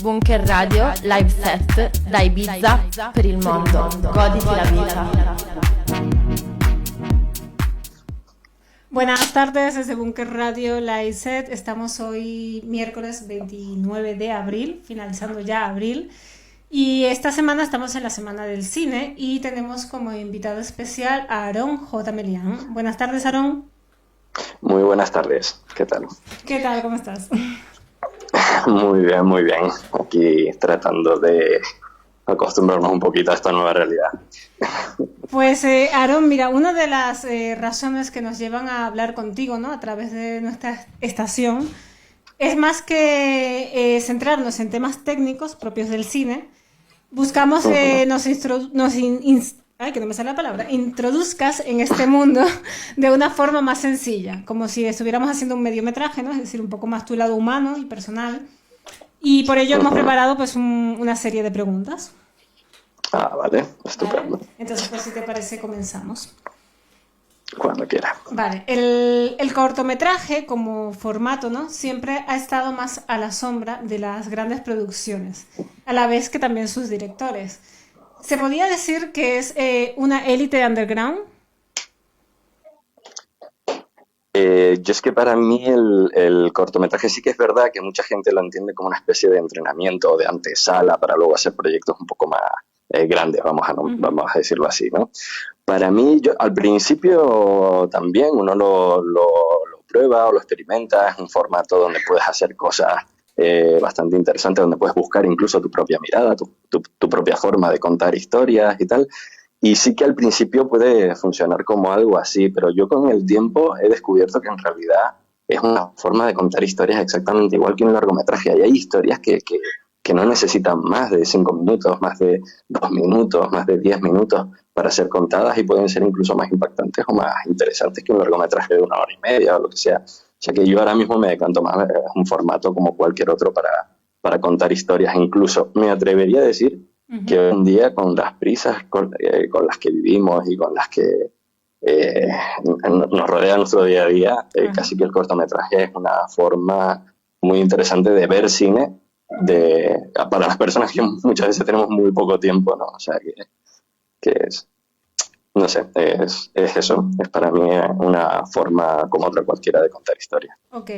Bunker Radio Live Set da Ibiza per il mondo. Goditi la vita. Buenas tardes desde Bunker Radio Live Set. Estamos hoy miércoles 29 de abril, finalizando ya abril. Y esta semana estamos en la Semana del Cine y tenemos como invitado especial a Aarón J. Melián. Buenas tardes, Aarón. Muy buenas tardes. ¿Qué tal? ¿Qué tal? ¿Cómo estás? Muy bien, muy bien. Aquí tratando de acostumbrarnos un poquito a esta nueva realidad. Pues, Aarón, mira, una de las razones que nos llevan a hablar contigo, ¿no?, a través de nuestra estación, es más que centrarnos en temas técnicos propios del cine. Buscamos que que no me sale la palabra, introduzcas en este mundo de una forma más sencilla, como si estuviéramos haciendo un mediometraje, ¿no? Es decir, un poco más tu lado humano y personal. Y por ello hemos preparado pues una serie de preguntas. Vale, estupendo. ¿Vale? Entonces, pues si te parece, comenzamos. Cuando quiera. Vale, el cortometraje como formato, ¿no?, siempre ha estado más a la sombra de las grandes producciones, a la vez que también sus directores. ¿Se podría decir que es una élite underground? Yo es que para mí el cortometraje sí que es verdad que mucha gente lo entiende como una especie de entrenamiento o de antesala para luego hacer proyectos un poco más grandes, vamos a decirlo así, ¿no? Para mí, yo al principio también uno lo prueba o lo experimenta, es un formato donde puedes hacer cosas bastante interesantes, donde puedes buscar incluso tu propia mirada, tu propia forma de contar historias y tal. Y sí que al principio puede funcionar como algo así, pero yo con el tiempo he descubierto que en realidad es una forma de contar historias exactamente igual que un largometraje. Y hay historias que no necesitan más de 5 minutos, más de 2 minutos, más de 10 minutos para ser contadas y pueden ser incluso más impactantes o más interesantes que un largometraje de 1 hora y media o lo que sea. O sea que yo ahora mismo me decanto más a un formato como cualquier otro para contar historias. Incluso me atrevería a decir que hoy en día, con las prisas con las que vivimos y con las que nos rodea nuestro día a día, casi que el cortometraje es una forma muy interesante de ver cine para las personas que muchas veces tenemos muy poco tiempo, ¿no? O sea que es, no sé, es eso, es para mí una forma como otra cualquiera de contar historias. Ok.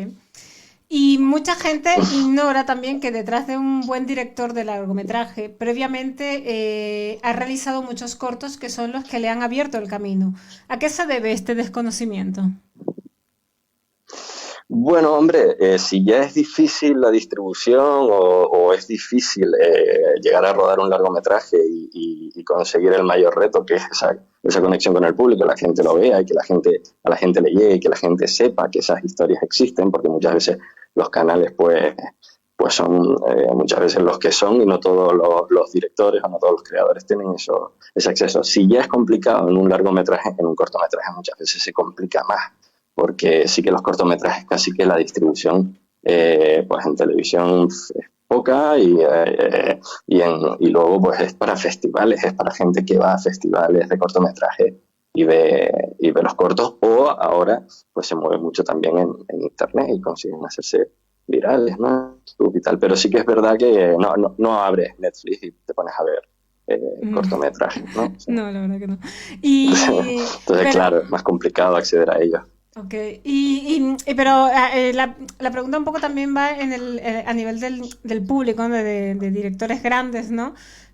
Y mucha gente ignora también que detrás de un buen director de largometraje, previamente ha realizado muchos cortos que son los que le han abierto el camino. ¿A qué se debe este desconocimiento? Bueno, hombre, si ya es difícil la distribución o es difícil llegar a rodar un largometraje y conseguir el mayor reto, que es esa conexión con el público, que la gente lo vea y que a la gente le llegue y que la gente sepa que esas historias existen, porque muchas veces los canales pues son muchas veces los que son y no todos los directores o no todos los creadores tienen ese acceso. Si ya es complicado en un largometraje, en un cortometraje muchas veces se complica más, porque sí que los cortometrajes casi que la distribución pues en televisión es poca y luego pues es para festivales, es para gente que va a festivales de cortometraje y ve los cortos, o ahora pues se mueve mucho también en internet y consiguen hacerse virales, ¿no? Y tal. Pero sí que es verdad que no abres Netflix y te pones a ver cortometrajes, ¿no? Sí. No, la verdad que no. Entonces, claro, es más complicado acceder a ellos. Ok, pero la pregunta un poco también va a nivel del público, ¿no?, de directores grandes, ¿no?,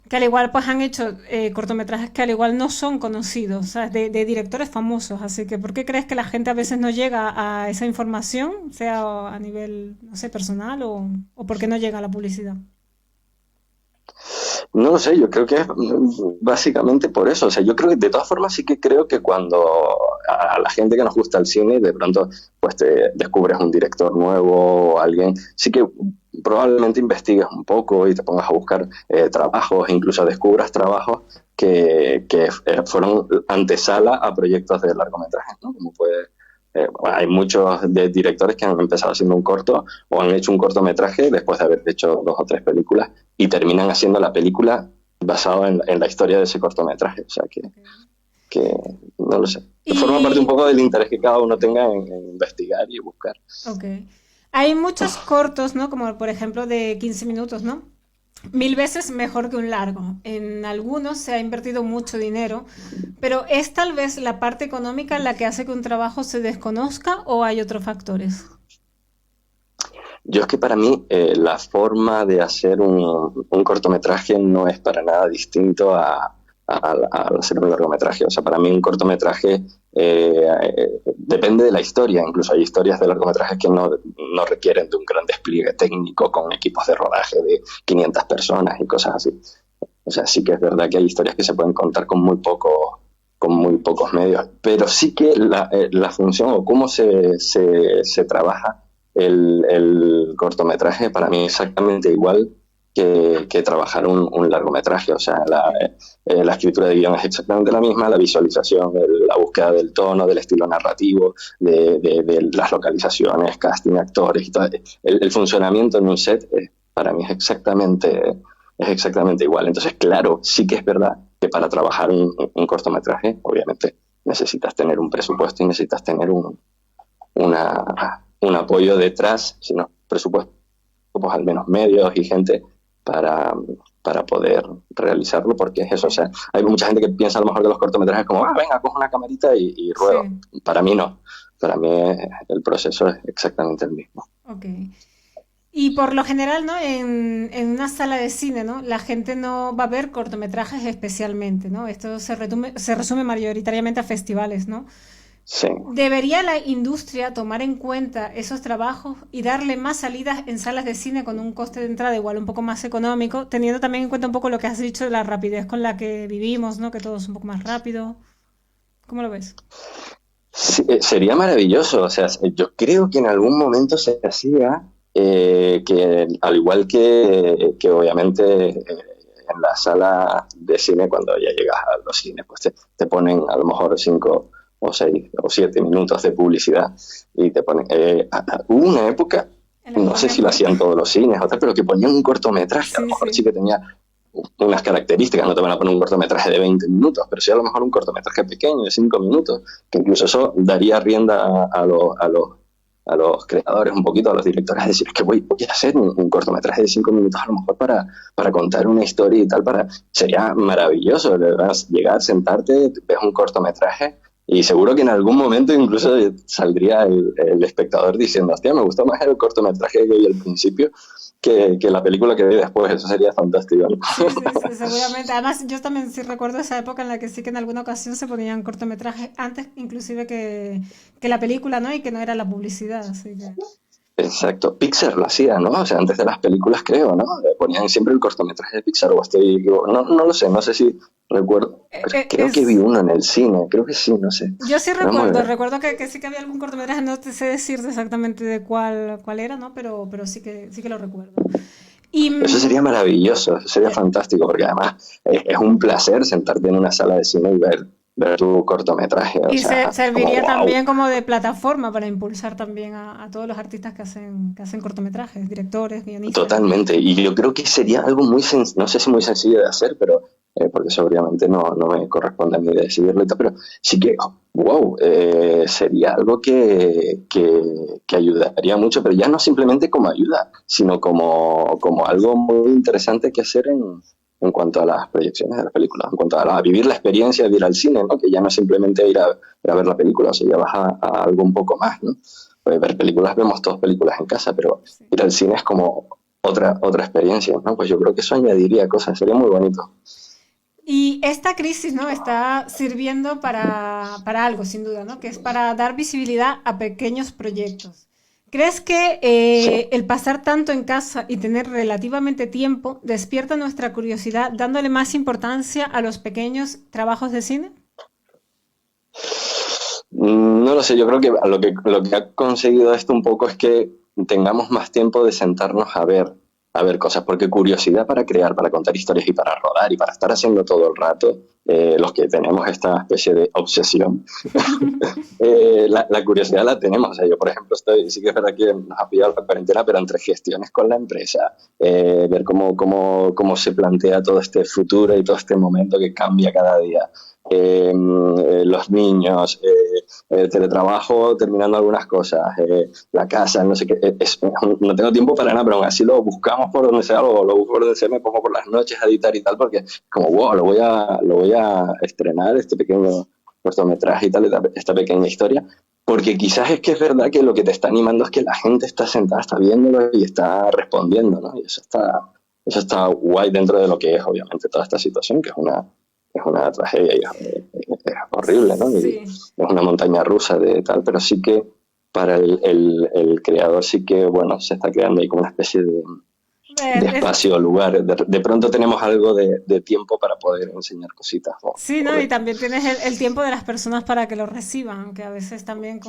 que al igual pues han hecho cortometrajes que al igual no son conocidos, o sea, de directores famosos. Así que, ¿por qué crees que la gente a veces no llega a esa información, sea a nivel, no sé, personal o por qué no llega a la publicidad? No lo sé, yo creo que es básicamente por eso. O sea, yo creo que de todas formas sí que creo que cuando a la gente que nos gusta el cine, de pronto pues te descubres un director nuevo o alguien, sí que probablemente investigues un poco y te pongas a buscar trabajos, e incluso descubras trabajos que fueron antesala a proyectos de largometrajes, ¿no? Como puede... hay muchos directores que han empezado haciendo un corto o han hecho un cortometraje después de haber hecho 2 o 3 películas y terminan haciendo la película basado en la historia de ese cortometraje. O sea que no lo sé. Forma parte un poco del interés que cada uno tenga en investigar y buscar. Ok. Hay muchos cortos, ¿no?, como por ejemplo de 15 minutos, ¿no?, mil veces mejor que un largo. En algunos se ha invertido mucho dinero, pero ¿es tal vez la parte económica la que hace que un trabajo se desconozca o hay otros factores? Yo es que para mí la forma de hacer un cortometraje no es para nada distinto a hacer un largometraje. O sea, para mí un cortometraje depende de la historia. Incluso hay historias de largometrajes que no requieren de un gran despliegue técnico con equipos de rodaje de 500 personas y cosas así. O sea, sí que es verdad que hay historias que se pueden contar con muy pocos medios, pero sí que la función o cómo se trabaja el cortometraje para mí es exactamente igual que trabajar un largometraje. O sea, la escritura de guión es exactamente la misma, la visualización, la búsqueda del tono, del estilo narrativo, de las localizaciones, casting, actores y todo. El funcionamiento en un set para mí es exactamente igual. Entonces, claro, sí que es verdad que para trabajar un cortometraje, obviamente, necesitas tener un presupuesto y necesitas tener un apoyo detrás, si no presupuesto, pues al menos medios y gente para, para poder realizarlo, porque es eso. O sea, hay mucha gente que piensa a lo mejor de los cortometrajes como, venga, cojo una camarita y ruedo. Sí, Para mí no. Para mí el proceso es exactamente el mismo. ok. Y por lo general, ¿no? En una sala de cine, ¿no? La gente no va a ver cortometrajes especialmente, ¿no? Esto se resume mayoritariamente a festivales, ¿no? Sí. ¿Debería la industria tomar en cuenta esos trabajos y darle más salidas en salas de cine con un coste de entrada igual un poco más económico, teniendo también en cuenta un poco lo que has dicho de la rapidez con la que vivimos, ¿no? Que todo es un poco más rápido. ¿Cómo lo ves? Sí, sería maravilloso. O sea, yo creo que en algún momento se hacía que, al igual que obviamente en la sala de cine, cuando ya llegas a los cines, pues te ponen a lo mejor 5 o 6 o 7 minutos de publicidad y te ponen... hubo una época, En la que no sé ponían si lo corto. hacían todos los cines o tal, pero que ponían un cortometraje. A lo Sí, mejor sí sí. que tenía unas características, no te van a poner un cortometraje de 20 minutos, pero sí a lo mejor un cortometraje pequeño de 5 minutos, que incluso eso daría rienda a los creadores, un poquito a los directores, a decir que voy a hacer un cortometraje de 5 minutos a lo mejor para contar una historia y tal. Sería maravilloso, de verdad, llegar, sentarte, ves un cortometraje y seguro que en algún momento incluso saldría el espectador diciendo, hostia, me gustó más el cortometraje que vi al principio que la película que vi después. Eso sería fantástico, ¿no? Sí, sí, sí, seguramente. Además, yo también sí recuerdo esa época en la que sí que en alguna ocasión se ponían cortometrajes antes inclusive que la película, ¿no? Y que no era la publicidad, así que... Exacto, Pixar lo hacía, ¿no? O sea, antes de las películas, creo, ¿no? Ponían siempre el cortometraje de Pixar, o no lo sé, no sé si recuerdo, pero creo que vi Es... uno en el cine, creo que sí, no sé. Yo sí Vamos a recuerdo, ver. recuerdo que sí que había algún cortometraje, no te sé decirte exactamente de cuál era, ¿no? Pero sí que lo recuerdo. Y, Eso sería maravilloso, eso sería eh, fantástico, porque además es un placer sentarte en una sala de cine y ver tu cortometraje, o y sea, como serviría wow. también como de plataforma para impulsar también a todos los artistas que hacen cortometrajes, directores, guionistas. Totalmente, y yo creo que sería algo no sé si muy sencillo de hacer, pero porque eso obviamente no me corresponde a mí decidirlo y tal, pero sí que, wow, sería algo que ayudaría mucho, pero ya no simplemente como ayuda, sino como algo muy interesante que hacer en cuanto a las proyecciones de las películas, en cuanto a vivir la experiencia de ir al cine, ¿no? Que ya no es simplemente ir a ver la película, o sea, ya vas a algo un poco más, ¿no? Pues ver películas, vemos todas películas en casa, pero Sí. ir al cine es como otra experiencia, ¿no? Pues yo creo que eso añadiría cosas, sería muy bonito. Y esta crisis, ¿no? Está sirviendo para algo, sin duda, ¿no? Que es para dar visibilidad a pequeños proyectos. ¿Crees que Sí. el pasar tanto en casa y tener relativamente tiempo despierta nuestra curiosidad, dándole más importancia a los pequeños trabajos de cine? No lo sé, yo creo que lo que ha conseguido esto un poco es que tengamos más tiempo de sentarnos a ver cosas, porque curiosidad para crear, para contar historias y para rodar y para estar haciendo todo el rato, los que tenemos esta especie de obsesión, la curiosidad la tenemos. O sea, yo, por ejemplo, sí que es verdad que nos ha pillado la cuarentena, pero entre gestiones con la empresa, ver cómo se plantea todo este futuro y todo este momento que cambia cada día, los niños, el teletrabajo terminando algunas cosas, la casa, no sé qué, no tengo tiempo para nada, pero aún así lo buscamos por donde sea, lo busco por donde sea, me pongo por las noches a editar y tal, porque como, wow, lo voy a estrenar, este pequeño cortometraje y tal, esta pequeña historia, porque quizás es que es verdad que lo que te está animando es que la gente está sentada, está viéndolo y está respondiendo, ¿no? Y eso está guay dentro de lo que es, obviamente, toda esta situación, que es una tragedia y es horrible, ¿no? Sí. Y es una montaña rusa de tal, pero sí que para el creador sí que, bueno, se está creando ahí como una especie de espacio, lugar. De pronto tenemos algo de tiempo para poder enseñar cositas. ¿No? Sí, ¿no? Y también tienes el tiempo de las personas para que lo reciban, que a veces también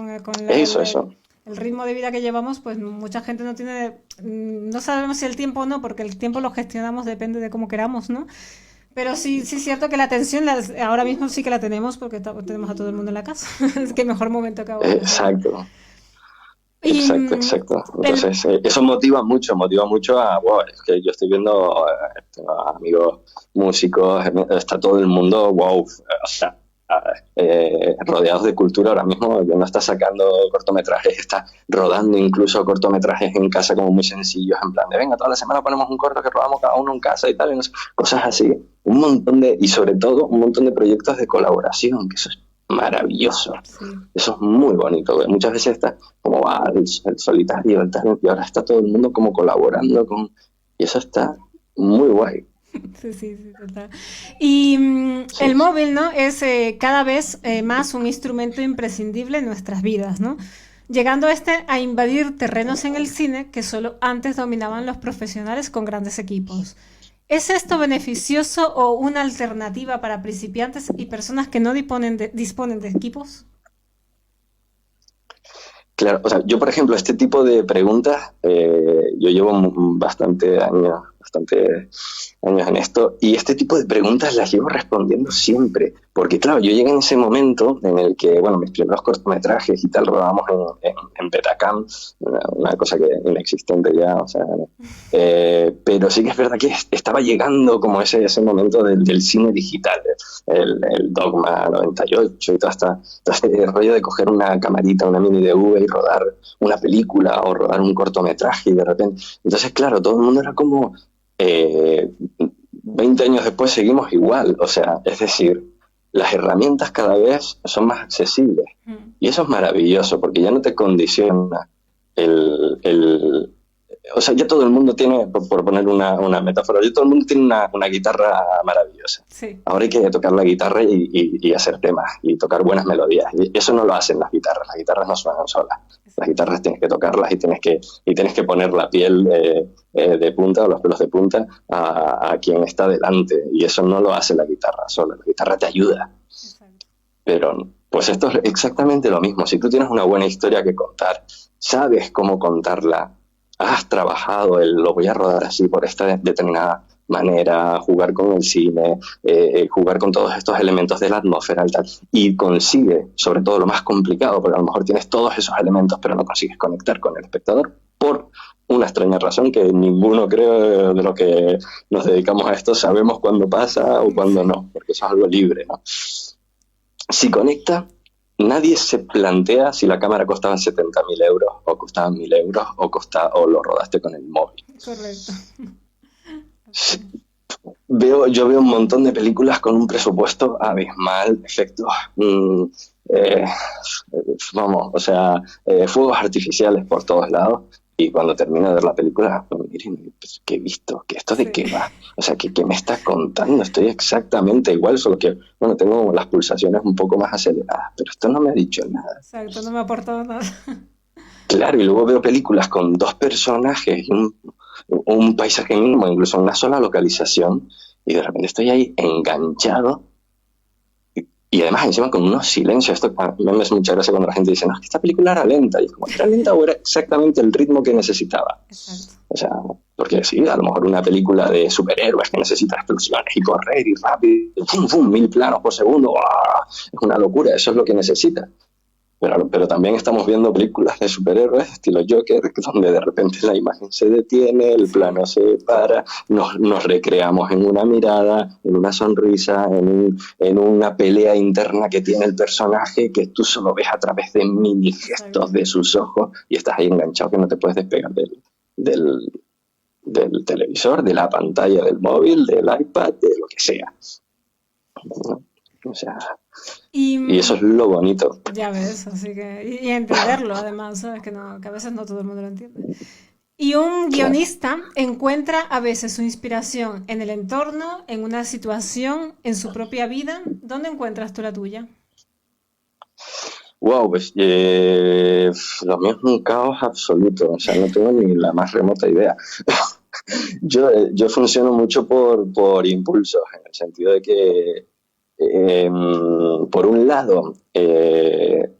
Eso. El ritmo de vida que llevamos, pues mucha gente no tiene, no sabemos si el tiempo o no, porque el tiempo lo gestionamos, depende de cómo queramos, ¿no? Pero sí es cierto que la atención ahora mismo sí que la tenemos porque tenemos a todo el mundo en la casa. Es que mejor momento que ahora. Exacto. Y, Exacto. Entonces, eso motiva mucho a, wow, es que yo estoy viendo tengo amigos músicos, está todo el mundo, wow, o sea, rodeados de cultura ahora mismo. No está sacando cortometrajes, está rodando incluso cortometrajes en casa como muy sencillos, en plan de venga, toda la semana ponemos un corto que rodamos cada uno en casa y tal, y no sé, cosas así, y sobre todo un montón de proyectos de colaboración, que eso es maravilloso. Sí. Eso es muy bonito, porque muchas veces está como el solitario, el talento, y ahora está todo el mundo como colaborando y eso está muy guay. Sí, total. Y el móvil, ¿no? Es cada vez más un instrumento imprescindible en nuestras vidas, ¿no? Llegando a invadir terrenos en el cine que solo antes dominaban los profesionales con grandes equipos. ¿Es esto beneficioso o una alternativa para principiantes y personas que no disponen de equipos? Claro, o sea, yo por ejemplo, este tipo de preguntas, yo llevo bastante años en esto, y este tipo de preguntas las llevo respondiendo siempre, porque claro, yo llegué en ese momento en el que, bueno, mis primeros cortometrajes y tal rodábamos en Betacam, una cosa que inexistente ya, o sea, pero sí que es verdad que estaba llegando como ese momento del cine digital, el Dogma 98 y todo este rollo de coger una camarita, una mini DV y rodar una película o rodar un cortometraje y de repente, entonces claro, todo el mundo era como 20 años después seguimos igual, o sea, es decir, las herramientas cada vez son más accesibles y eso es maravilloso porque ya no te condiciona o sea, ya todo el mundo tiene, por poner una metáfora, ya todo el mundo tiene una guitarra maravillosa. Sí. Ahora hay que tocar la guitarra y hacer temas y tocar buenas melodías. Y eso no lo hacen las guitarras no suenan solas. Las guitarras tienes que tocarlas y tienes que poner la piel de punta o los pelos de punta a quien está delante. Y eso no lo hace la guitarra sola. La guitarra te ayuda. Exacto. Pero pues esto es exactamente lo mismo. Si tú tienes una buena historia que contar, sabes cómo contarla, has trabajado lo voy a rodar así por esta determinada manera, jugar con el cine, jugar con todos estos elementos de la atmósfera y tal, y consigue, sobre todo lo más complicado, porque a lo mejor tienes todos esos elementos pero no consigues conectar con el espectador por una extraña razón que ninguno, creo, de los que nos dedicamos a esto sabemos cuándo pasa o cuándo no, porque eso es algo libre, ¿no? Si conecta, nadie se plantea si la cámara costaba 70.000 euros o costaba 1.000 euros o lo rodaste con el móvil. Correcto. Yo veo un montón de películas con un presupuesto abismal, efectos, vamos, o sea, fuegos artificiales por todos lados. Y cuando termino de ver la película, miren, pues, ¿qué he visto? ¿Que esto de qué va? O sea, ¿qué me estás contando? Estoy exactamente igual, solo que, bueno, tengo las pulsaciones un poco más aceleradas, pero esto no me ha dicho nada. Exacto, no me ha aportado nada. Claro, y luego veo películas con dos personajes y un paisaje mínimo, incluso una sola localización, y de repente estoy ahí enganchado. Y además encima con unos silencios. Esto a mí me hace mucha gracia cuando la gente dice, no, es que esta película era lenta. Y es como, ¿era lenta o era exactamente el ritmo que necesitaba? Exacto. O sea, porque sí, a lo mejor una película de superhéroes que necesita explosiones y correr y rápido, ¡fum, fum! 1.000 planos por segundo, ¡ah! Es una locura, eso es lo que necesita. pero también estamos viendo películas de superhéroes estilo Joker, donde de repente la imagen se detiene, el plano se para, nos recreamos en una mirada, en una sonrisa, en una pelea interna que tiene el personaje, que tú solo ves a través de mini gestos de sus ojos y estás ahí enganchado que no te puedes despegar del televisor, de la pantalla del móvil, del iPad, de lo que sea. O sea, y eso es lo bonito. Ya ves, así que... Y entenderlo, además, ¿sabes? Que a veces no todo el mundo lo entiende. Y un guionista encuentra a veces su inspiración en el entorno, en una situación, en su propia vida. ¿Dónde encuentras tú la tuya? Wow, pues lo mío es un caos absoluto, o sea, no tengo ni la más remota idea. Yo funciono mucho por impulsos, en el sentido de que, por un lado, de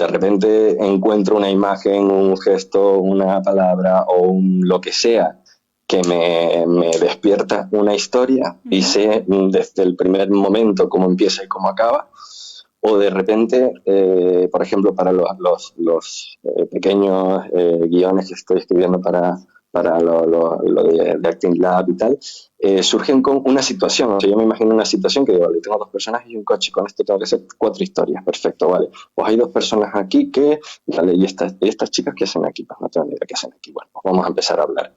repente encuentro una imagen, un gesto, una palabra o lo que sea que me despierta una historia y sé desde el primer momento cómo empieza y cómo acaba. O de repente, por ejemplo, para los pequeños guiones que estoy escribiendo para lo de Acting Lab y tal, surgen con una situación. O sea, yo me imagino una situación que digo, vale, tengo 2 personajes y un coche, con esto tengo que hacer 4 historias, perfecto, vale. Pues hay 2 personas aquí que, vale, y estas chicas, ¿qué hacen aquí? Pues no tengo ni idea qué hacen aquí. Bueno, pues vamos a empezar a hablar.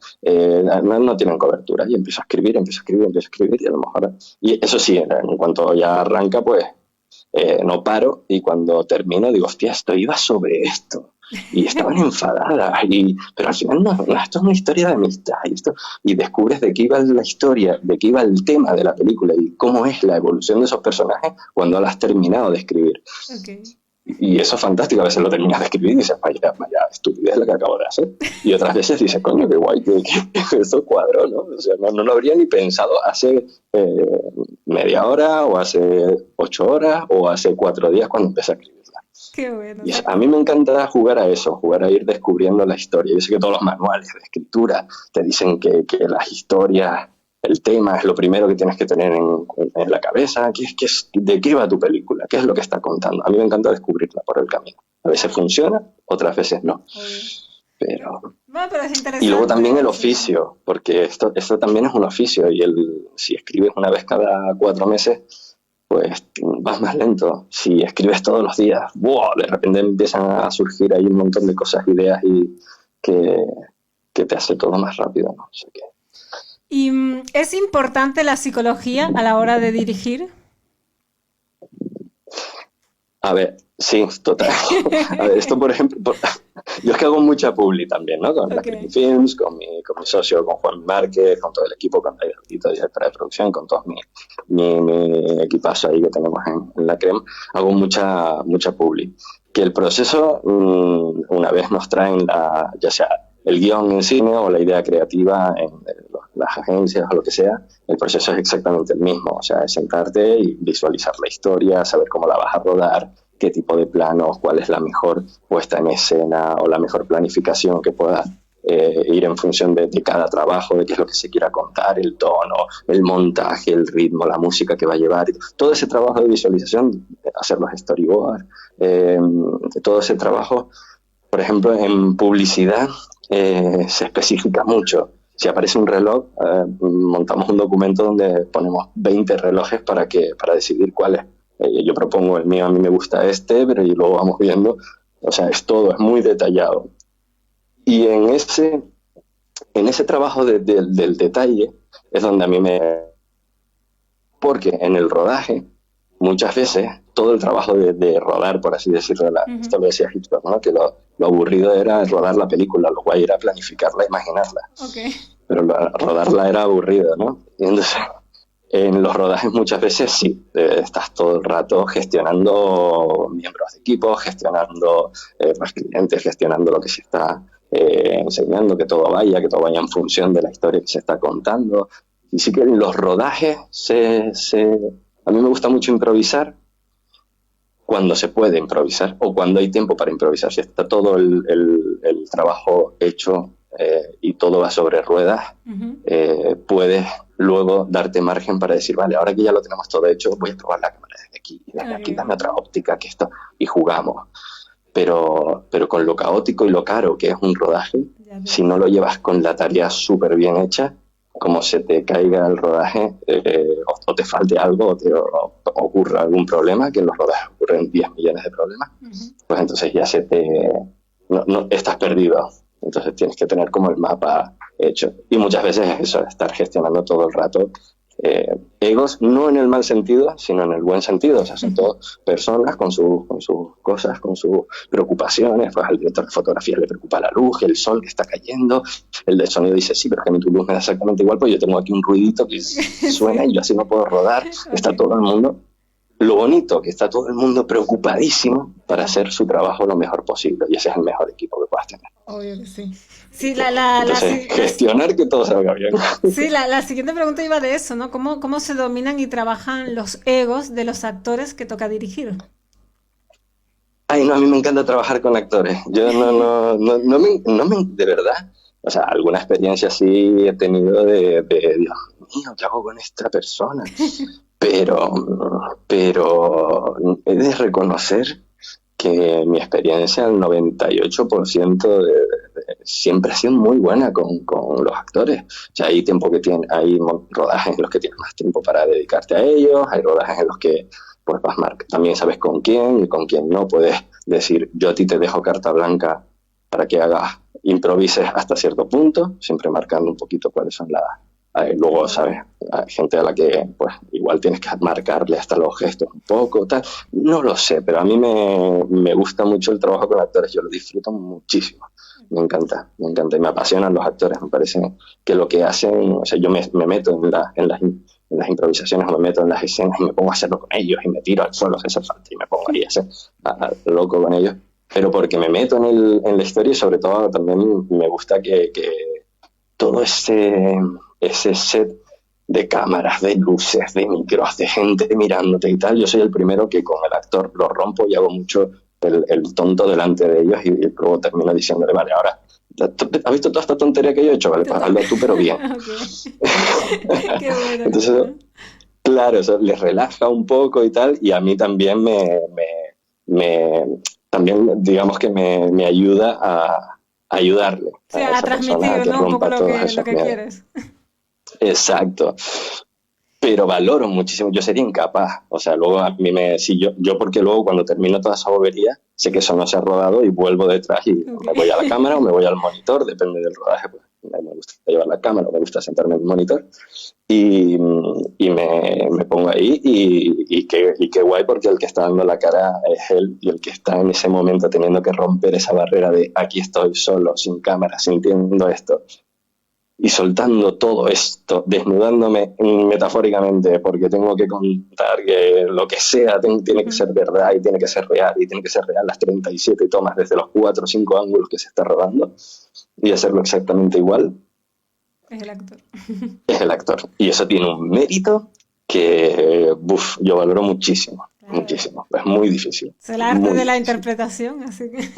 No tienen cobertura, y empiezo a escribir, y a lo mejor... Y eso sí, en cuanto ya arranca, pues no paro, y cuando termino digo, hostia, esto iba sobre esto y estaban enfadadas, pero al final no, esto es una historia de amistad y descubres de qué iba la historia, de qué iba el tema de la película y cómo es la evolución de esos personajes cuando la has terminado de escribir. Okay. Y eso es fantástico. A veces lo terminas de escribir y dices, vaya estupidez la que acabo de hacer. Y otras veces dices, coño, qué guay, que eso cuadró, ¿no? O sea, no lo habría ni pensado hace media hora, o hace 8 horas, o hace 4 días cuando empecé a escribirla. Qué bueno. Y a mí me encanta jugar a eso, jugar a ir descubriendo la historia. Yo sé que todos los manuales de escritura te dicen que las historias, el tema es lo primero que tienes que tener en la cabeza. ¿De qué va tu película? ¿Qué es lo que está contando? A mí me encanta descubrirla por el camino. A veces funciona, otras veces no. Pero es interesante. Y luego también el oficio, porque esto también es un oficio, y si escribes una vez cada 4 meses, pues vas más lento. Si escribes todos los días, ¡wow!, de repente empiezan a surgir ahí un montón de cosas, ideas, y que te hace todo más rápido, ¿no? O sea que... ¿Y es importante la psicología a la hora de dirigir? A ver, sí, total. A ver, esto, por ejemplo, yo es que hago mucha publi también, ¿no? Con la Creepy Films, con mi socio, con Juan Márquez, con todo el equipo, con Davidito, directora de producción, con todo mi equipazo ahí que tenemos en la CREM. Hago mucha publi. Que el proceso, una vez nos traen ya sea el guión en cine o la idea creativa en las agencias o lo que sea, el proceso es exactamente el mismo. O sea, es sentarte y visualizar la historia, saber cómo la vas a rodar, qué tipo de planos, cuál es la mejor puesta en escena o la mejor planificación que pueda ir en función de cada trabajo, de qué es lo que se quiera contar, el tono, el montaje, el ritmo, la música que va a llevar. Todo ese trabajo de visualización, hacer los storyboards, todo ese trabajo, por ejemplo, en publicidad se especifica mucho. Si aparece un reloj, montamos un documento donde ponemos 20 relojes para decidir cuál es. Yo propongo el mío, a mí me gusta pero y luego vamos viendo. O sea, es muy detallado. Y en ese trabajo del detalle es donde a mí porque en el rodaje, muchas veces, todo el trabajo de rodar, por así decirlo, esto lo decía Hitchcock, ¿no? Que lo aburrido era rodar la película, lo guay era planificarla, imaginarla. Okay. Pero rodarla era aburrido, ¿no? Y entonces, en los rodajes muchas veces sí, estás todo el rato gestionando miembros de equipo, gestionando los clientes, gestionando lo que se está enseñando, que todo vaya en función de la historia que se está contando. Y sí que en los rodajes a mí me gusta mucho improvisar cuando se puede improvisar o cuando hay tiempo para improvisar. Si está todo el trabajo hecho y todo va sobre ruedas, puedes luego darte margen para decir, vale, ahora que ya lo tenemos todo hecho, voy a probar la cámara desde aquí, y desde aquí dame otra óptica, que esto, y jugamos. Pero con lo caótico y lo caro que es un rodaje, si no lo llevas con la tarea súper bien hecha, como se te caiga el rodaje, o te falte algo, o ocurra algún problema, que en los rodajes ocurren 10 millones de problemas, pues entonces ya no estás perdido. Entonces tienes que tener como el mapa hecho. Y muchas veces es eso, estar gestionando todo el rato egos, no en el mal sentido, sino en el buen sentido. O sea, son todas personas con sus cosas, con sus preocupaciones. Pues al director de fotografía le preocupa la luz, el sol que está cayendo. El de sonido dice, sí, pero es que a mí tu luz me da exactamente igual, pues yo tengo aquí un ruidito que suena y yo así no puedo rodar. Está todo el mundo... Lo bonito, que está todo el mundo preocupadísimo para hacer su trabajo lo mejor posible. Y ese es el mejor equipo que puedas tener. Obvio que sí. Sí, entonces, gestionar que todo salga bien. Sí, la siguiente pregunta iba de eso, ¿no? ¿Cómo se dominan y trabajan los egos de los actores que toca dirigir? Ay, no, a mí me encanta trabajar con actores. Yo de verdad, o sea, alguna experiencia sí he tenido de Dios mío, ¿qué hago con esta persona? Pero he de reconocer que mi experiencia, el 98% siempre ha sido muy buena con los actores. O sea, hay rodajes en los que tienes más tiempo para dedicarte a ellos, hay rodajes en los que pues vas también sabes con quién y con quién no. Puedes decir, yo a ti te dejo carta blanca para que improvises hasta cierto punto, siempre marcando un poquito cuáles son luego, ¿sabes? Hay gente a la que pues igual tienes que marcarle hasta los gestos un poco, tal. No lo sé, pero a mí me gusta mucho el trabajo con actores. Yo lo disfruto muchísimo. Me encanta y me apasionan los actores. Me parece que lo que hacen, o sea, yo me meto en las improvisaciones, me meto en las escenas y me pongo a hacerlo con ellos y me tiro al suelo si hace falta y me pongo ahí a hacer loco con ellos. Pero porque me meto en la historia y sobre todo también me gusta que todo ese set de cámaras, de luces, de micros, de gente mirándote y tal, yo soy el primero que con el actor lo rompo y hago mucho el tonto delante de ellos y luego termino diciéndole, vale, ahora, ¿has visto toda esta tontería que yo he hecho? Vale, pues hazlo tú, pero bien. Qué bueno. Entonces, claro, eso les relaja un poco y tal, y a mí también también digamos que me ayuda a ayudarle. Sí, a transmitir, ¿no? Un poco lo que quieres. Exacto. Pero valoro muchísimo, yo sería incapaz. O sea, luego a mí yo porque luego cuando termino toda esa bobería, sé que eso no se ha rodado y vuelvo detrás y me voy a la cámara o me voy al monitor, depende del rodaje. Pues me gusta llevar la cámara, me gusta sentarme en el monitor y me pongo ahí y qué guay, porque el que está dando la cara es él y el que está en ese momento teniendo que romper esa barrera de aquí estoy solo, sin cámara, sintiendo esto y soltando todo esto, desnudándome metafóricamente, porque tengo que contar que lo que sea tiene que ser verdad y tiene que ser real, y tiene que ser real las 37 tomas desde los 4 o 5 ángulos que se está rodando, y hacerlo exactamente igual. Es el actor. Es el actor. Y eso tiene un mérito que yo valoro muchísimo, claro. Muchísimo. Es muy difícil. Es el arte de la interpretación, así que...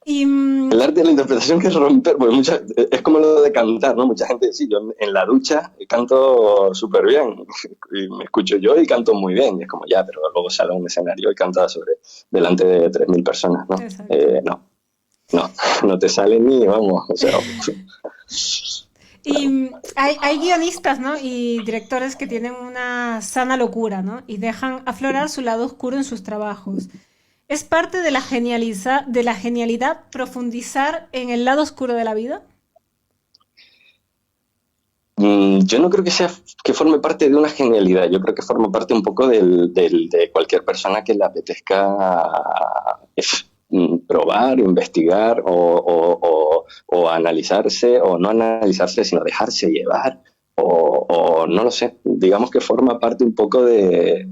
El arte de la interpretación, que es romper, porque es como lo de cantar, ¿no? Mucha gente dice, yo en la ducha canto súper bien, y me escucho yo y canto muy bien, y es como ya, pero luego sale a un escenario y canta delante de 3.000 personas, ¿no? No te sale ni, vamos, o sea... Y hay guionistas, ¿no? Y directores que tienen una sana locura, ¿no? Y dejan aflorar su lado oscuro en sus trabajos. ¿Es parte de la genialidad profundizar en el lado oscuro de la vida? Yo no creo que forme parte de una genialidad. Yo creo que forma parte un poco de cualquier persona que le apetezca probar, investigar o analizarse, o no analizarse, sino dejarse llevar, o no lo sé. Digamos que forma parte un poco de...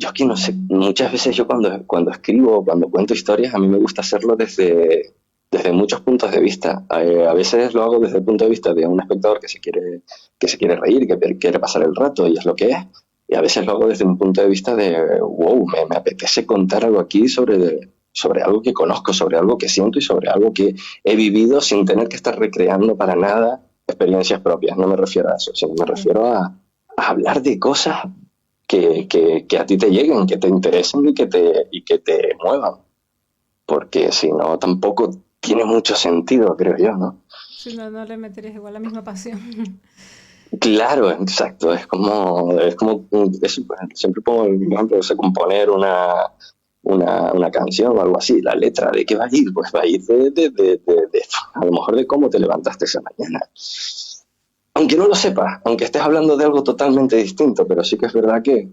Yo aquí no sé, muchas veces yo cuando escribo, cuando cuento historias, a mí me gusta hacerlo desde muchos puntos de vista. A veces lo hago desde el punto de vista de un espectador que se quiere reír, que quiere pasar el rato y es lo que es. Y a veces lo hago desde un punto de vista de, wow, me apetece contar algo aquí sobre sobre algo que conozco, sobre algo que siento y sobre algo que he vivido sin tener que estar recreando para nada experiencias propias. No me refiero a eso, sino me refiero a hablar de cosas que a ti te lleguen, que te interesen y que te muevan. Porque si no, tampoco tiene mucho sentido, creo yo, ¿no? Si no, no le meterías igual la misma pasión. Claro, exacto. Siempre pongo el ejemplo de componer una canción o algo así. La letra, ¿de qué va a ir? Pues va a ir a lo mejor de cómo te levantaste esa mañana. Aunque no lo sepas, aunque estés hablando de algo totalmente distinto, pero sí que es verdad que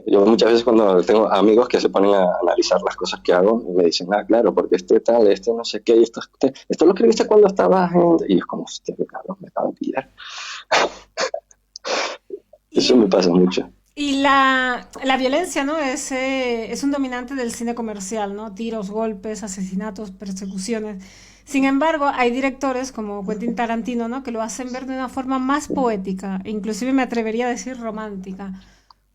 yo muchas veces cuando tengo amigos que se ponen a analizar las cosas que hago y me dicen, claro, porque tal, no sé qué, esto lo escribiste cuando estabas en... Y es como, hostia, qué cabrón, me acabo de pillar. Eso me pasa mucho. Y la violencia, ¿no? Es un dominante del cine comercial, ¿no? Tiros, golpes, asesinatos, persecuciones. Sin embargo, hay directores como Quentin Tarantino, ¿no? Que lo hacen ver de una forma más poética, e inclusive me atrevería a decir romántica.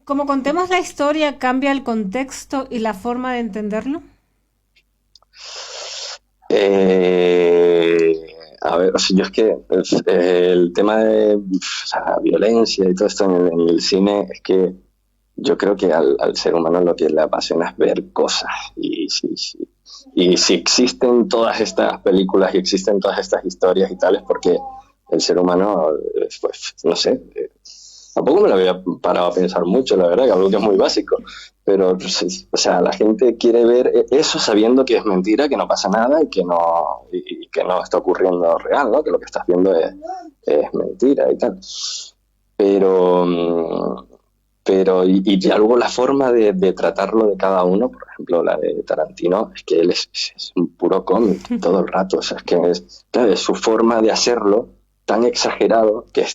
Como contemos la historia, ¿cambia el contexto y la forma de entenderlo? Eh, a ver, o sea, yo es que el tema de violencia y todo esto en el cine es que yo creo que al ser humano lo que le apasiona es ver cosas. Y si existen todas estas películas y existen todas estas historias y tales, porque el ser humano, pues, no sé, tampoco me lo había parado a pensar mucho, la verdad, que algo que es muy básico. Pero, o sea, la gente quiere ver eso sabiendo que es mentira, que no pasa nada y que no está ocurriendo real, ¿no? Que lo que estás viendo es mentira y tal. Pero, y ya luego la forma de tratarlo de cada uno, por ejemplo, la de Tarantino, es que él es un puro cómic todo el rato. O sea, es que claro, es su forma de hacerlo tan exagerado que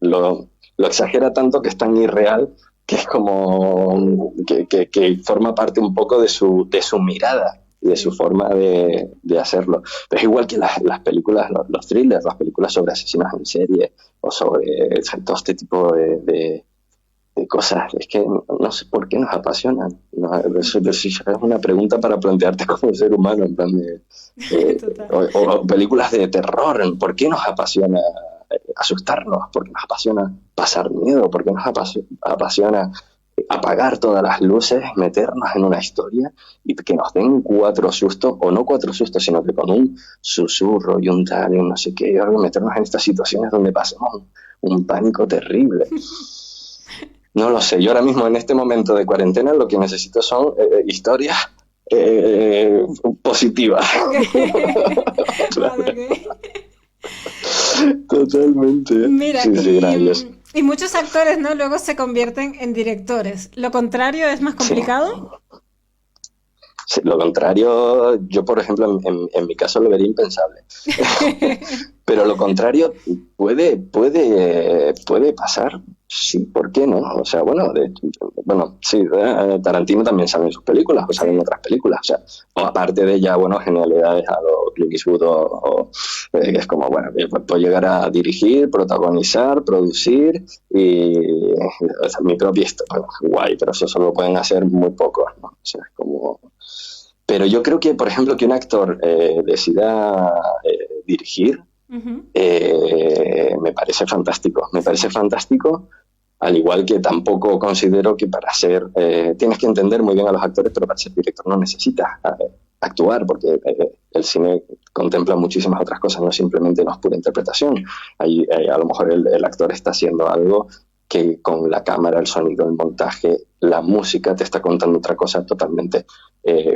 lo exagera tanto que es tan irreal que es como que forma parte un poco de su mirada y de su forma de hacerlo. Pero es igual que las películas, los thrillers, las películas sobre asesinos en serie o sobre todo este tipo de cosas. Es que no sé por qué nos apasionan. No, eso es una pregunta para plantearte como ser humano, en plan o películas de terror. ¿Por qué nos apasiona asustarnos? ¿Por qué nos apasiona pasar miedo? ¿Por qué nos apasiona apagar todas las luces, meternos en una historia y que nos den 4 sustos, o no 4 sustos, sino que con un susurro y un tal y un no sé qué, y algo, meternos en estas situaciones donde pasamos un pánico terrible? No lo sé, yo ahora mismo en este momento de cuarentena lo que necesito son historias positivas. Totalmente. Mira, Sí, y muchos actores, ¿no? Luego se convierten en directores. ¿Lo contrario es más sí. complicado? Sí, lo contrario, yo por ejemplo, en mi caso lo vería impensable. Pero lo contrario puede pasar, sí, ¿por qué no? O sea, bueno, sí, Tarantino también sale en sus películas, o sale en otras películas, o sea, o aparte de ya, bueno, genialidades a lo Clint Eastwood que es como, bueno, puedo llegar a dirigir, protagonizar, producir y o sea, mi propia historia, bueno, guay, pero eso solo lo pueden hacer muy pocos, ¿no? O sea, es como... Pero yo creo que, por ejemplo, que un actor decida dirigir, Ujú. me parece fantástico. Me parece fantástico, al igual que tampoco considero que para ser... tienes que entender muy bien a los actores, pero para ser director no necesitas actuar, porque el cine contempla muchísimas otras cosas, no simplemente no es pura interpretación. A lo mejor el actor está haciendo algo que con la cámara, el sonido, el montaje, la música te está contando otra cosa totalmente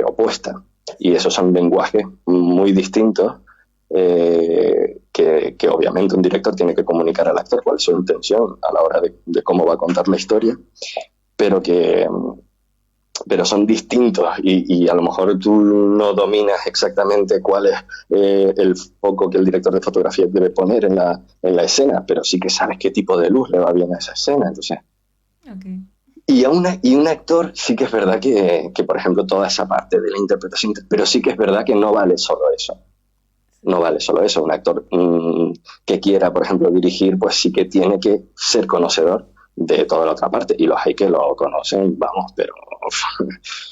opuesta. Y esos son lenguajes muy distintos que obviamente un director tiene que comunicar al actor cuál es su intención a la hora de cómo va a contar la historia, pero son distintos y a lo mejor tú no dominas exactamente cuál es el foco que el director de fotografía debe poner en la escena, pero sí que sabes qué tipo de luz le va bien a esa escena. Entonces, Okay. y un actor sí que es verdad que, por ejemplo, toda esa parte de la interpretación, pero sí que es verdad que no vale solo eso. No vale solo eso. Un actor que quiera, por ejemplo, dirigir, pues sí que tiene que ser conocedor de toda la otra parte, y los hay que lo conocen, vamos, pero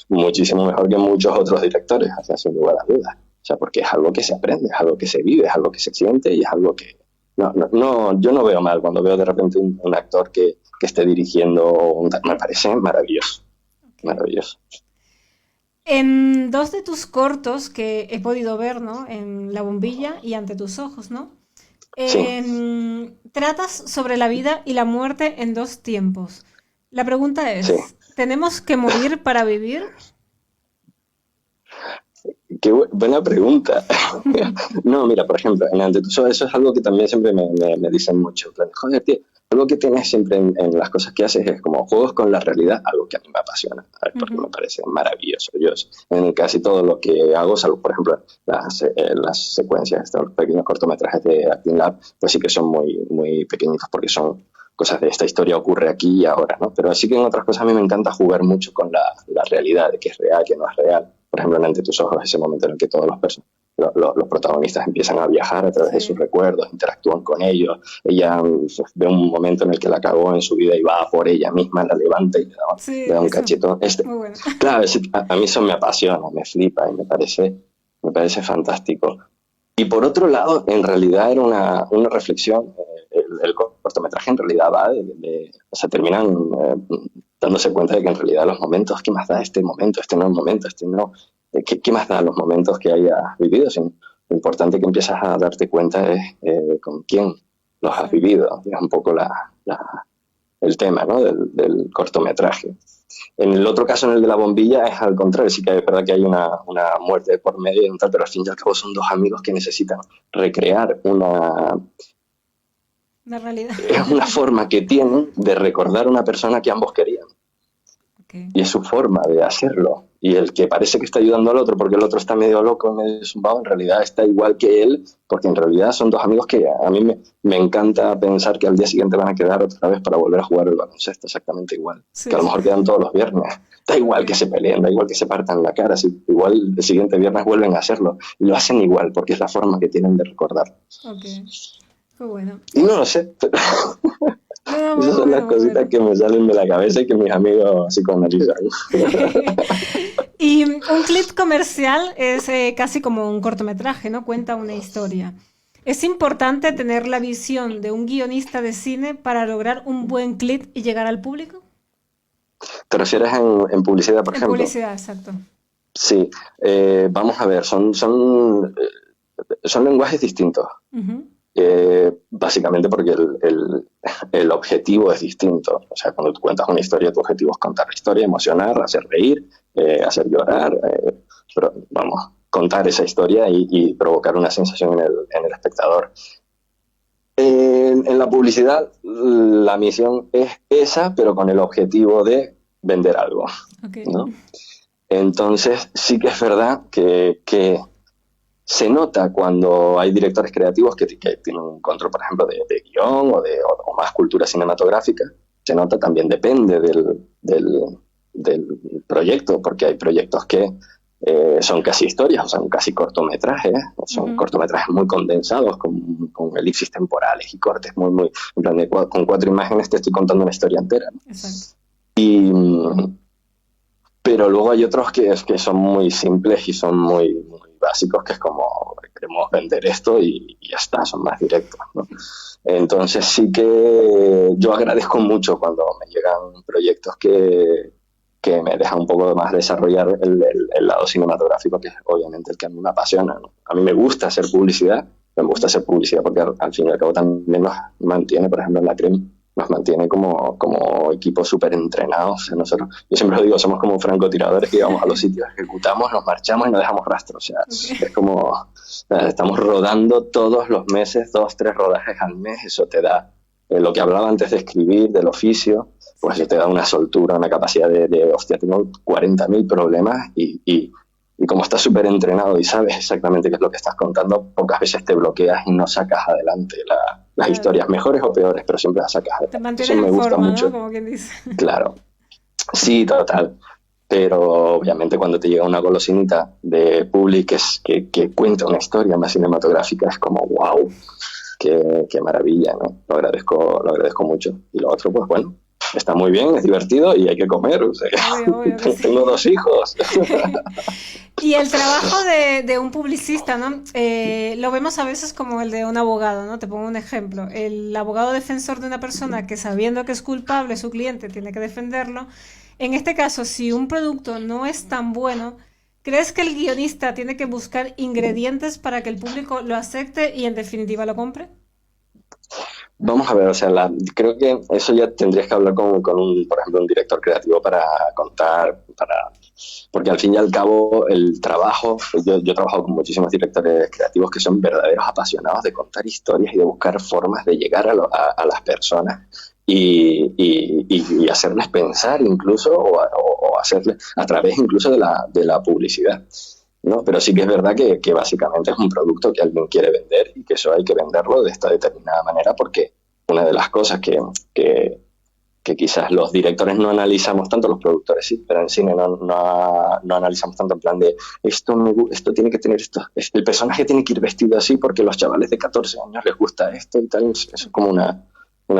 muchísimo mejor que muchos otros directores, o sea, sin lugar a dudas. O sea, porque es algo que se aprende, es algo que se vive, es algo que se siente y es algo que... No, yo no veo mal cuando veo de repente un actor que esté dirigiendo, me parece maravilloso, maravilloso. En dos de tus cortos que he podido ver, ¿no? En La bombilla y Ante tus ojos, ¿no? Sí. Tratas sobre la vida y la muerte en dos tiempos. La pregunta es, Sí. ¿tenemos que morir para vivir? Qué buena pregunta. No, mira, por ejemplo, en Ante tus ojos, eso es algo que también siempre me dicen mucho. En plan, joder, tío, algo que tienes siempre en las cosas que haces es como juegos con la realidad, algo que a mí me apasiona, porque me parece maravilloso. Yo en casi todo lo que hago, salvo por ejemplo las secuencias, estos pequeños cortometrajes de Acting Lab, pues sí que son muy, muy pequeñitos porque son cosas de esta historia ocurre aquí y ahora, ¿no? Pero sí que en otras cosas a mí me encanta jugar mucho con la realidad, de qué es real, qué no es real. Por ejemplo, en Ante tus ojos, ese momento en el que todos los protagonistas empiezan a viajar a través de sus recuerdos, interactúan con ellos. Ella ve un momento en el que la cagó en su vida y va por ella misma, la levanta y le da un cachetón. Muy bueno. Claro, a mí eso me apasiona, me flipa y me parece fantástico. Y por otro lado, en realidad era una reflexión. El cortometraje en realidad va o sea, terminan dándose cuenta de que en realidad los momentos, ¿qué más da este momento? Este no es el momento, este no. ¿Qué más da los momentos que hayas vivido? Lo importante que empiezas a darte cuenta es con quién los has vivido. Es un poco el tema, ¿no? del cortometraje. En el otro caso, en el de La bombilla, es al contrario. Sí que es verdad que hay una muerte por medio y tal, pero al fin y al cabo son dos amigos que necesitan recrear una realidad. Es una forma que tienen de recordar a una persona que ambos querían. Okay. Y es su forma de hacerlo. Y el que parece que está ayudando al otro porque el otro está medio loco, medio zumbado, en realidad está igual que él, porque en realidad son dos amigos que a mí me encanta pensar que al día siguiente van a quedar otra vez para volver a jugar el baloncesto exactamente igual. Sí, que a lo mejor quedan todos los viernes. Da igual que se peleen, da igual que se partan la cara, igual el siguiente viernes vuelven a hacerlo. Y lo hacen igual porque es la forma que tienen de recordar. Okay. Qué bueno. Y no lo sé, pero esas son las cositas que me salen de la cabeza y que mis amigos psicoanalizan. Y un clip comercial es casi como un cortometraje, ¿no? Cuenta una historia. ¿Es importante tener la visión de un guionista de cine para lograr un buen clip y llegar al público? ¿Te refieres en publicidad, por ejemplo? En publicidad, exacto. Sí. Vamos a ver, son lenguajes distintos. Básicamente porque el objetivo es distinto. O sea, cuando tú cuentas una historia, tu objetivo es contar la historia, emocionar, hacer reír, hacer llorar, pero vamos, contar esa historia y provocar una sensación en el espectador. En la publicidad, la misión es esa, pero con el objetivo de vender algo, okay, ¿no? Entonces, sí que es verdad que se nota cuando hay directores creativos que tienen un control, por ejemplo, de guión o más cultura cinematográfica. Se nota también, depende del proyecto, porque hay proyectos que son casi historias, o son casi cortometrajes, son cortometrajes muy condensados, con elipsis temporales y cortes muy en plan con 4 imágenes te estoy contando una historia entera, ¿no? Exacto. Pero luego hay otros que son muy simples y son muy básicos, que es como queremos vender esto y ya está, son más directos, ¿no? Entonces sí que yo agradezco mucho cuando me llegan proyectos que me dejan un poco más desarrollar el lado cinematográfico, que es obviamente el que a mí me apasiona, ¿no? A mí me gusta hacer publicidad porque al fin y al cabo también nos mantiene, por ejemplo en la CREM, nos mantiene como equipo súper entrenados. Yo siempre lo digo, somos como francotiradores que vamos a los sitios, ejecutamos, nos marchamos y no dejamos rastro. O sea, es como estamos rodando todos los meses, 2-3 rodajes al mes. Eso te da lo que hablaba antes de escribir, del oficio, pues eso te da una soltura, una capacidad de hostia, tengo 40.000 problemas y como estás súper entrenado y sabes exactamente qué es lo que estás contando, pocas veces te bloqueas y no sacas adelante las historias, mejores o peores, pero siempre las sacas adelante. Te mantienes en forma, mucho, ¿no? Como quien dice. Claro, sí, total. Pero obviamente cuando te llega una golosinita de Publi que cuenta una historia más cinematográfica, es como wow, qué maravilla, ¿no? Lo agradezco mucho. Y lo otro, pues bueno, está muy bien, es divertido y hay que comer. O sea, Obvio que sí. tengo 2 hijos. Y hay que comer. O sea, Obvio que sí. tengo 2 hijos. Y el trabajo de un publicista, ¿no? Lo vemos a veces como el de un abogado, ¿no? Te pongo un ejemplo. El abogado defensor de una persona que sabiendo que es culpable, su cliente tiene que defenderlo. En este caso, si un producto no es tan bueno, ¿crees que el guionista tiene que buscar ingredientes para que el público lo acepte y en definitiva lo compre? Vamos a ver, o sea, creo que eso ya tendrías que hablar con un, por ejemplo, un director creativo para contar, porque al fin y al cabo el trabajo, yo he trabajado con muchísimos directores creativos que son verdaderos apasionados de contar historias y de buscar formas de llegar a las personas y hacerles pensar incluso o hacerles a través incluso de la publicidad. ¿No? Pero sí que es verdad que básicamente es un producto que alguien quiere vender y que eso hay que venderlo de esta determinada manera porque una de las cosas que quizás los directores no analizamos tanto, los productores sí, pero en cine no analizamos tanto en plan de esto tiene que tener esto, el personaje tiene que ir vestido así porque a los chavales de 14 años les gusta esto y tal, eso es como una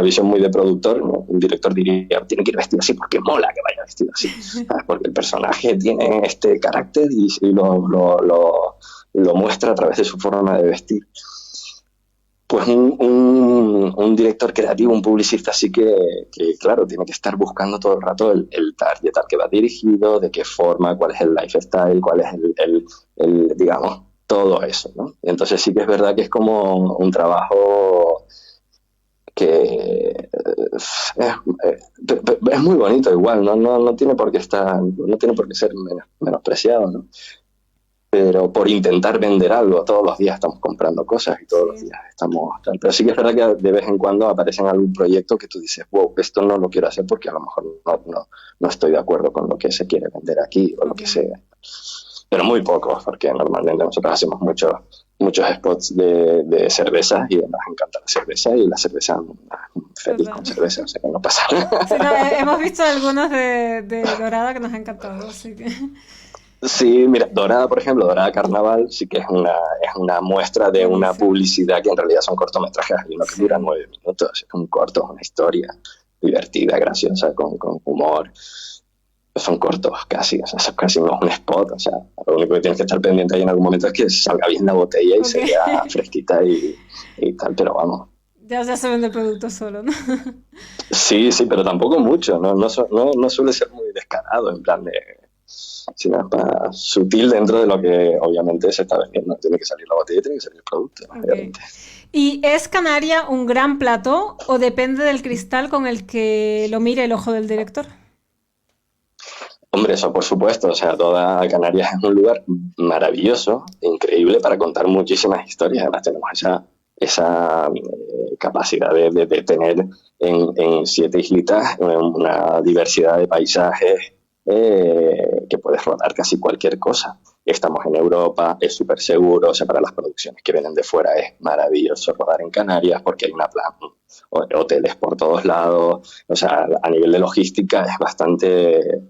visión muy de productor, ¿no? Un director diría, tiene que ir vestido así porque mola que vaya vestido así, ¿sabes? Porque el personaje tiene este carácter y lo muestra a través de su forma de vestir. Pues un director creativo, un publicista sí que, claro, tiene que estar buscando todo el rato el target al que va dirigido, de qué forma, cuál es el lifestyle, cuál es digamos, todo eso, ¿no? Y entonces sí que es verdad que es como un trabajo que es muy bonito igual, no tiene por qué no tiene por qué ser menospreciado, ¿no? Pero por intentar vender algo, todos los días estamos comprando cosas y todos los días estamos pero sí que es verdad que de vez en cuando aparece en algún proyecto que tú dices, wow, esto no lo quiero hacer porque a lo mejor no estoy de acuerdo con lo que se quiere vender aquí o lo que sea. Pero muy pocos, porque normalmente nosotros hacemos muchos spots de cervezas y nos encanta la cerveza y la cerveza feliz con cerveza, o sea que no pasa nada. Sí, no, hemos visto algunos de Dorada que nos ha encantado, así que... Sí, mira, Dorada, por ejemplo, Dorada Carnaval sí que es una muestra de una publicidad que en realidad son cortometrajes, hay uno que dura 9 minutos, es un corto, una historia divertida, graciosa, con humor. Son cortos casi, o sea, eso casi no es un spot, o sea, lo único que tienes que estar pendiente ahí en algún momento es que salga bien la botella y se vea fresquita y tal, pero vamos. Ya se vende el producto solo, ¿no? Sí, pero tampoco mucho, no suele ser muy descarado, en plan de... sino es más sutil dentro de lo que obviamente se está vendiendo. Tiene que salir la botella y tiene que salir el producto, obviamente. ¿Y es Canaria un gran plató o depende del cristal con el que lo mire el ojo del director? Hombre, eso por supuesto, o sea, toda Canarias es un lugar maravilloso, increíble para contar muchísimas historias. Además tenemos esa capacidad de tener en 7 islitas una diversidad de paisajes que puedes rodar casi cualquier cosa. Estamos en Europa, es súper seguro, o sea, para las producciones que vienen de fuera es maravilloso rodar en Canarias porque hay hoteles por todos lados, o sea, a nivel de logística es bastante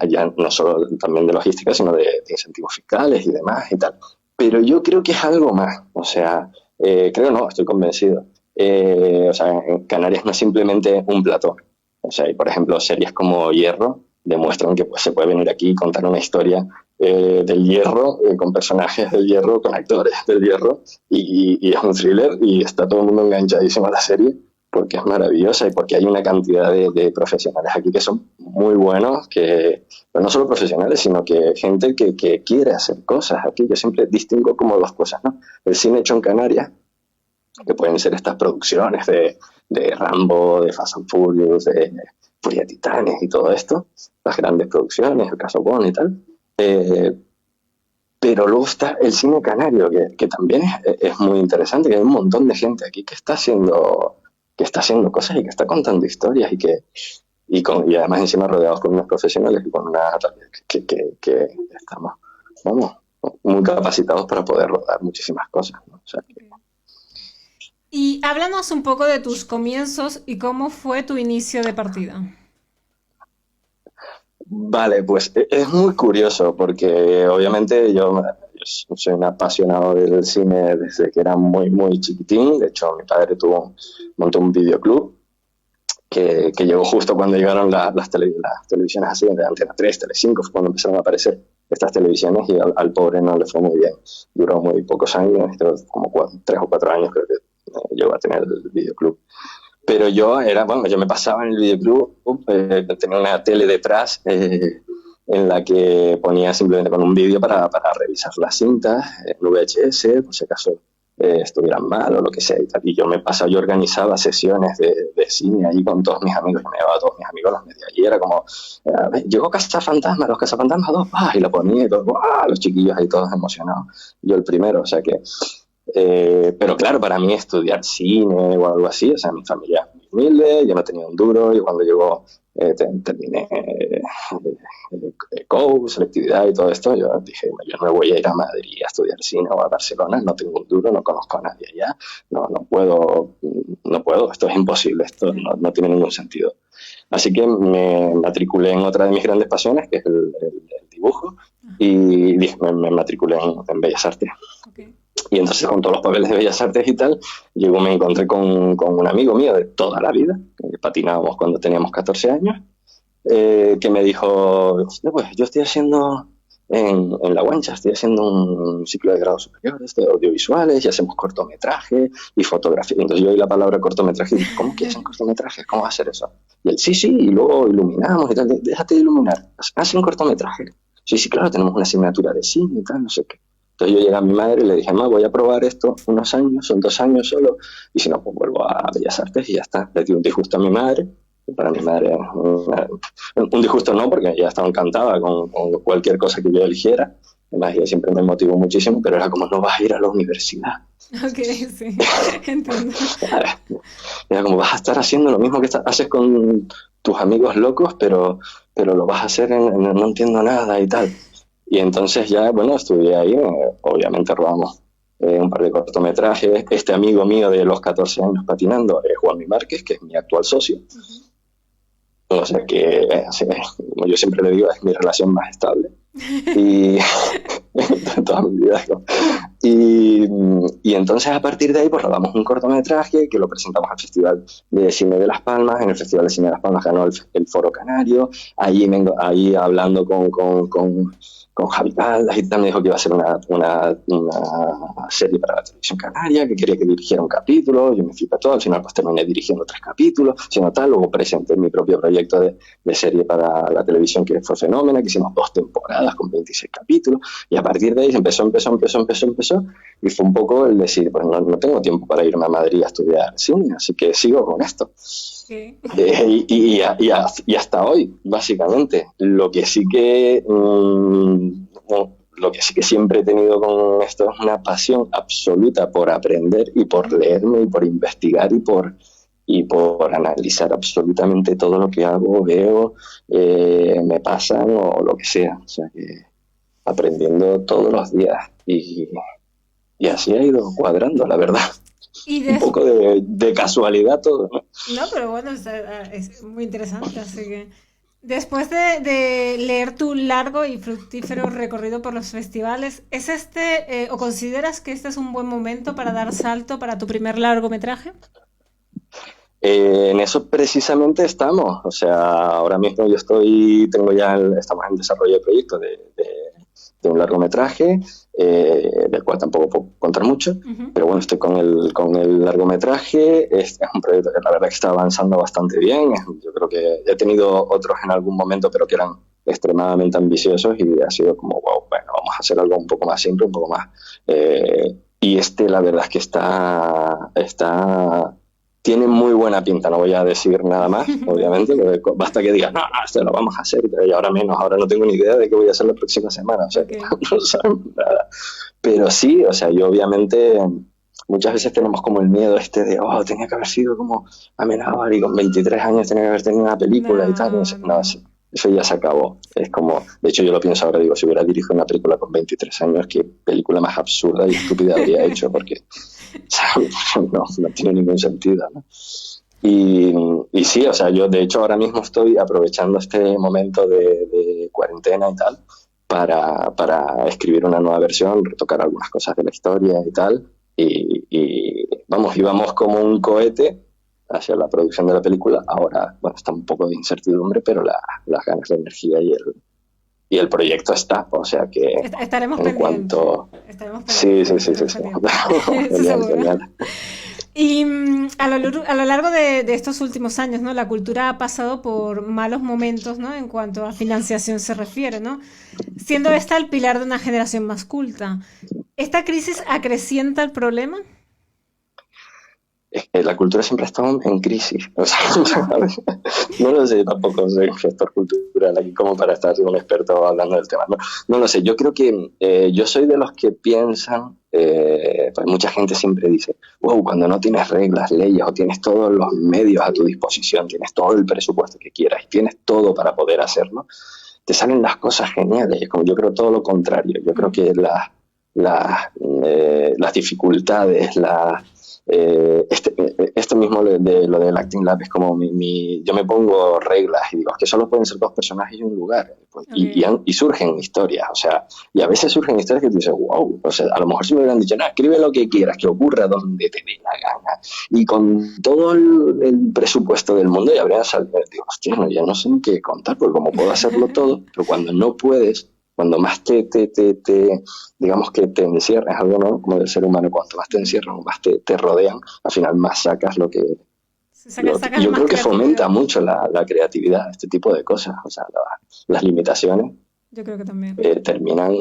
allá, no solo también de logística, sino de incentivos fiscales y demás y tal. Pero yo creo que es algo más, o sea, estoy convencido. O sea, en Canarias no es simplemente un plató. O sea, y por ejemplo, series como Hierro demuestran que pues, se puede venir aquí y contar una historia del Hierro, con personajes del Hierro, con actores del Hierro, y es un thriller y está todo el mundo enganchadísimo a la serie porque es maravillosa y porque hay una cantidad de profesionales aquí que son muy buenos, pero no solo profesionales, sino que gente que quiere hacer cosas aquí. Yo siempre distingo como 2 cosas, ¿no? El cine hecho en Canarias, que pueden ser estas producciones de Rambo, de Fast and Furious, de Furia de Titanes y todo esto, las grandes producciones, el caso Bond y tal. Pero luego está el cine canario, que también es muy interesante, que hay un montón de gente aquí que está haciendo cosas y que está contando historias y además encima rodeados con unos profesionales y con una que estamos, vamos, muy capacitados para poder rodar muchísimas cosas, ¿no? O sea, Y háblanos un poco de tus comienzos y cómo fue tu inicio de partida. Vale, pues es muy curioso porque obviamente yo soy un apasionado del cine desde que era muy, muy chiquitín. De hecho, mi padre montó un videoclub que llegó justo cuando llegaron las televisiones así, de Antena 3, Telecinco, fue cuando empezaron a aparecer estas televisiones, y al pobre no le fue muy bien. Duró muy pocos años, como 3 o 4 años creo que llegó a tener el videoclub. Pero yo me pasaba en el videoclub, tenía una tele detrás en la que ponía simplemente con un vídeo para revisar las cintas en VHS, por si acaso estuvieran mal o lo que sea y tal. Y yo organizaba sesiones de cine ahí con todos mis amigos, y me llevaba a todos mis amigos los medios. Y era como, llegó Cazafantasmas, los Cazafantasmas 2, y lo ponía y todo, los chiquillos ahí todos emocionados. Yo el primero, o sea que... pero claro, para mí estudiar cine o algo así, o sea, mi familia es muy humilde, yo no tenía un duro, y cuando llegó terminé COU, selectividad y todo esto, yo dije, yo no me voy a ir a Madrid a estudiar cine o a Barcelona, no tengo un duro, no conozco a nadie allá, no puedo, esto es imposible, esto no tiene ningún sentido. Así que me matriculé en otra de mis grandes pasiones, que es el dibujo, y me matriculé en Bellas Artes. Okay. Y entonces, con todos los papeles de Bellas Artes y tal, me encontré con un amigo mío de toda la vida, que patinábamos cuando teníamos 14 años, que me dijo, pues yo estoy haciendo en La Guancha, estoy haciendo un ciclo de grado superior de audiovisuales, y hacemos cortometraje y fotografía. Entonces yo oí la palabra cortometraje y dije, ¿cómo que hacen cortometrajes? ¿Cómo va a hacer eso? Y él, sí, y luego iluminamos y tal. Déjate de iluminar, hacen cortometraje. Sí, claro, tenemos una asignatura de cine y tal, no sé qué. Entonces yo llegué a mi madre y le dije, voy a probar esto unos años, son 2 años solo, y si no, pues vuelvo a Bellas Artes y ya está. Le di un disgusto a mi madre, y para mi madre un disgusto no, porque ella estaba encantada con cualquier cosa que yo eligiera. Además, ella siempre me motivó muchísimo, pero era como, no vas a ir a la universidad. Ok, sí, entiendo. Era como, vas a estar haciendo lo mismo que haces con tus amigos locos, pero lo vas a hacer no entiendo nada y tal. Y entonces ya, estudié ahí, obviamente rodamos un par de cortometrajes. Este amigo mío de los 14 años patinando es Juanmi Márquez, que es mi actual socio. O sea que, como yo siempre le digo, es mi relación más estable. Y toda mi vida. Y entonces, a partir de ahí, pues rodamos un cortometraje que lo presentamos al Festival de Cine de Las Palmas. En el Festival de Cine de Las Palmas ganó el Foro Canario. Ahí hablando con Javi Caldas y tal, me dijo que iba a hacer una serie para la televisión canaria, que quería que dirigiera un capítulo. Yo me fui para todo, al final pues terminé dirigiendo 3 capítulos, sino tal. Luego presenté mi propio proyecto de serie para la televisión, que fue Fenómena, que hicimos 2 temporadas con 26 capítulos, y a partir de ahí empezó, y fue un poco el decir, pues no tengo tiempo para irme a Madrid a estudiar cine, así que sigo con esto. Sí. Y hasta hoy, básicamente. Lo que sí que siempre he tenido con esto es una pasión absoluta por aprender y por leerme y por investigar y por analizar absolutamente todo lo que hago, veo, me pasa o lo que sea. O sea que aprendiendo todos los días y así ha ido cuadrando, la verdad. Un poco de casualidad todo, ¿no? No, pero bueno, es muy interesante, así que después de leer tu largo y fructífero recorrido por los festivales, ¿es o consideras que este es un buen momento para dar salto para tu primer largometraje? En eso precisamente estamos. O sea, ahora mismo estamos en desarrollo de proyecto de un largometraje, del cual tampoco puedo contar mucho, pero bueno, estoy con el largometraje. Es un proyecto que la verdad que está avanzando bastante bien. Yo creo que he tenido otros en algún momento, pero que eran extremadamente ambiciosos, y ha sido como, wow, bueno, vamos a hacer algo un poco más simple, un poco más... y la verdad es que tiene muy buena pinta. No voy a decir nada más, obviamente, porque basta que digas, no, esto lo vamos a hacer, y ahora no tengo ni idea de qué voy a hacer la próxima semana, o sea, que no sabemos nada. Pero sí, o sea, yo obviamente muchas veces tenemos como el miedo tenía que haber sido como Amenábar, y con 23 años tenía que haber tenido una película y tal, eso ya se acabó. Es como, de hecho yo lo pienso ahora, digo, si hubiera dirigido una película con 23 años, qué película más absurda y estúpida habría hecho, porque no tiene ningún sentido, ¿no? Y sí, o sea, yo de hecho ahora mismo estoy aprovechando este momento de cuarentena y tal para escribir una nueva versión, retocar algunas cosas de la historia y tal, y vamos como un cohete, hacia la producción de la película. Ahora, bueno, está un poco de incertidumbre, pero las ganas, la energía y el proyecto está, o sea que Estaremos en pendientes. cuanto... Estaremos Sí. pendientes. Eso Genial, seguro. genial. Y a lo largo de estos últimos años, ¿no? La cultura ha pasado por malos momentos, ¿no? En cuanto a financiación se refiere, ¿no? Siendo esta el pilar de una generación más culta. ¿Esta crisis acrecienta el problema? Es que la cultura siempre ha estado en crisis. O sea, no lo sé, tampoco soy un gestor cultural aquí como para estar un experto hablando del tema. No lo sé, yo creo que yo soy de los que piensan, pues mucha gente siempre dice, wow, cuando no tienes reglas, leyes o tienes todos los medios a tu disposición, tienes todo el presupuesto que quieras y tienes todo para poder hacerlo, te salen las cosas geniales. Es como yo creo todo lo contrario. Yo creo que las dificultades, esto mismo de lo del Acting Lab es como yo me pongo reglas y digo, es que solo pueden ser 2 personajes y un lugar, pues, y surgen historias, o sea, y a veces surgen historias que tú dices, wow, o sea, a lo mejor si me hubieran dicho, escribe lo que quieras, que ocurra donde te dé la gana, y con todo el presupuesto del mundo ya habrían salido, digo, hostia, no, ya no sé en qué contar, porque como puedo hacerlo todo, pero cuando no puedes, cuando más digamos que te encierras, es algo, ¿no? Como del ser humano, cuanto más te encierran, más te rodean, al final más sacas lo que... Sacas yo más creo que creatividad. fomenta mucho la creatividad, este tipo de cosas, o sea, las limitaciones Yo creo que también. terminan,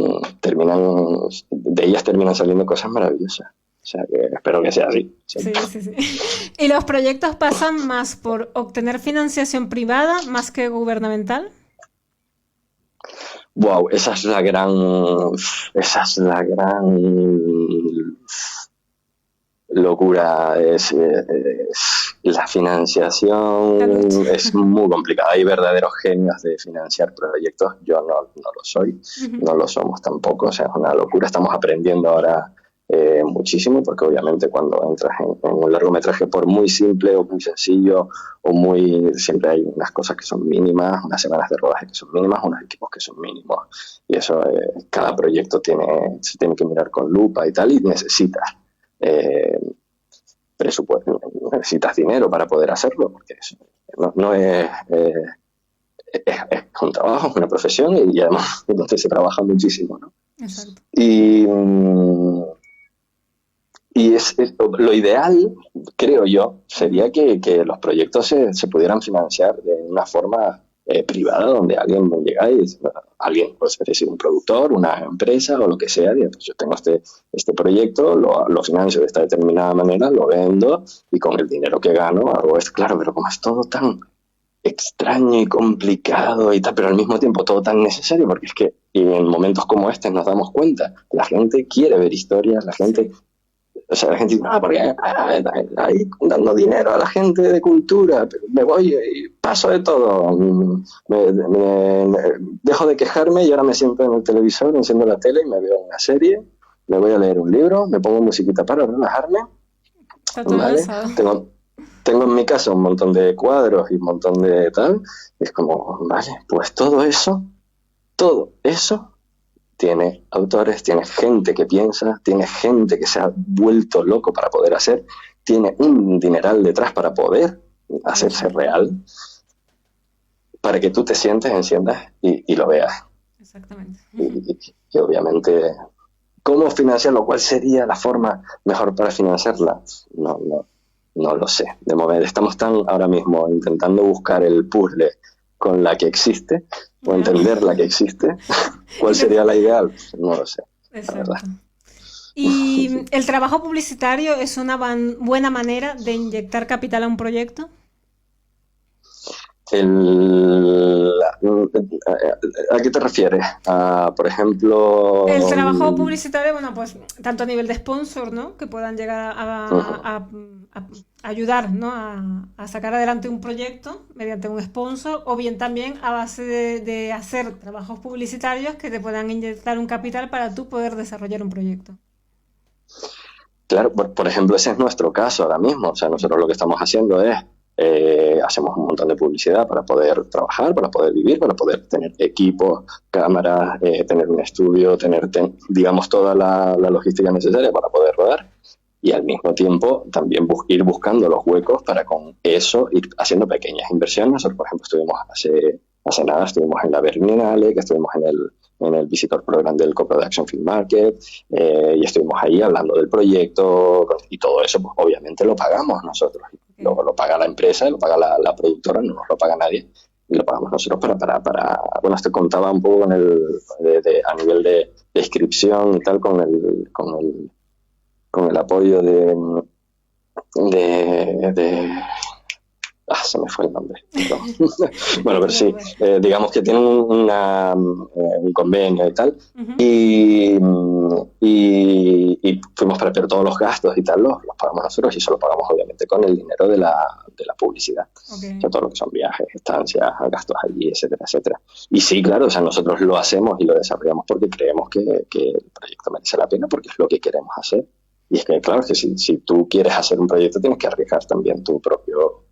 de ellas terminan saliendo cosas maravillosas. O sea, que espero que sea así. Sí. ¿Y los proyectos pasan más por obtener financiación privada más que gubernamental? Wow, esa es la gran locura. Es la financiación es muy complicada. Hay verdaderos genios de financiar proyectos. Yo no lo soy, no lo somos tampoco. O sea, es una locura. Estamos aprendiendo ahora muchísimo, porque obviamente cuando entras en un largometraje, por muy simple o muy sencillo siempre hay unas cosas que son mínimas, unas semanas de rodaje que son mínimas, unos equipos que son mínimos, y eso cada proyecto se tiene que mirar con lupa y tal, y necesitas presupuesto, necesitas dinero para poder hacerlo, porque eso no es un trabajo, es una profesión, y además entonces se trabaja muchísimo, ¿no? Exacto. Y lo ideal, creo yo, sería que los proyectos se pudieran financiar de una forma privada, donde alguien llega y dice, alguien, pues es decir, un productor, una empresa o lo que sea, dice, pues yo tengo este proyecto, lo financio de esta determinada manera, lo vendo y con el dinero que gano hago esto. Claro, pero como es todo tan extraño y complicado y tal, pero al mismo tiempo todo tan necesario, porque es que en momentos como este nos damos cuenta, la gente quiere ver historias, la gente... O sea, la gente dice, porque ahí dando dinero a la gente de cultura, me voy y paso de todo, dejo de quejarme y ahora me siento en el televisor, enciendo la tele y me veo una serie, me voy a leer un libro, me pongo musiquita para relajarme, ¿vale? Tengo en mi casa un montón de cuadros y un montón de tal, y es como, vale, pues todo eso tiene autores, tiene gente que piensa, tiene gente que se ha vuelto loco para poder hacer, tiene un dineral detrás para poder hacerse real, para que tú te sientes, enciendas y lo veas. Exactamente. Y obviamente, ¿cómo financiarlo? ¿Cuál sería la forma mejor para financiarla? No lo sé. De momento estamos ahora mismo intentando buscar el puzzle con la que existe, o entender la que existe. ¿Cuál sería la ideal? No lo sé. Exacto. ¿Y el trabajo publicitario es una buena manera de inyectar capital a un proyecto? ¿A qué te refieres? Por ejemplo... El trabajo publicitario, bueno, pues tanto a nivel de sponsor, ¿no? Que puedan llegar a ayudar, ¿no? A sacar adelante un proyecto mediante un sponsor, o bien también a base de hacer trabajos publicitarios que te puedan inyectar un capital para tú poder desarrollar un proyecto. Claro, por ejemplo, ese es nuestro caso ahora mismo. O sea, nosotros lo que estamos haciendo es hacemos un montón de publicidad para poder trabajar, para poder vivir, para poder tener equipos, cámaras, tener un estudio, digamos, toda la logística necesaria para poder rodar. y al mismo tiempo también ir buscando los huecos para con eso ir haciendo pequeñas inversiones. Nosotros, por ejemplo, estuvimos hace nada, estuvimos en la Berlinale, que estuvimos en el Visitor Program del Co-Production Film Market, y estuvimos ahí hablando del proyecto, y todo eso pues obviamente lo pagamos nosotros. Luego lo paga la empresa, lo paga la productora, no nos lo paga nadie, y lo pagamos nosotros bueno, te contaba un poco a nivel de inscripción y tal, con el apoyo se me fue el nombre. Bueno, pero sí, digamos que tienen un convenio y tal, y fuimos para ver todos los gastos y tal, los pagamos nosotros, y eso lo pagamos obviamente con el dinero de la publicidad. Okay. O sea, todo lo que son viajes, estancias, gastos allí, etcétera, etcétera. Y sí, claro, o sea, nosotros lo hacemos y lo desarrollamos porque creemos que el proyecto merece la pena, porque es lo que queremos hacer. Y es que, claro, que si tú quieres hacer un proyecto tienes que arriesgar también tu propio...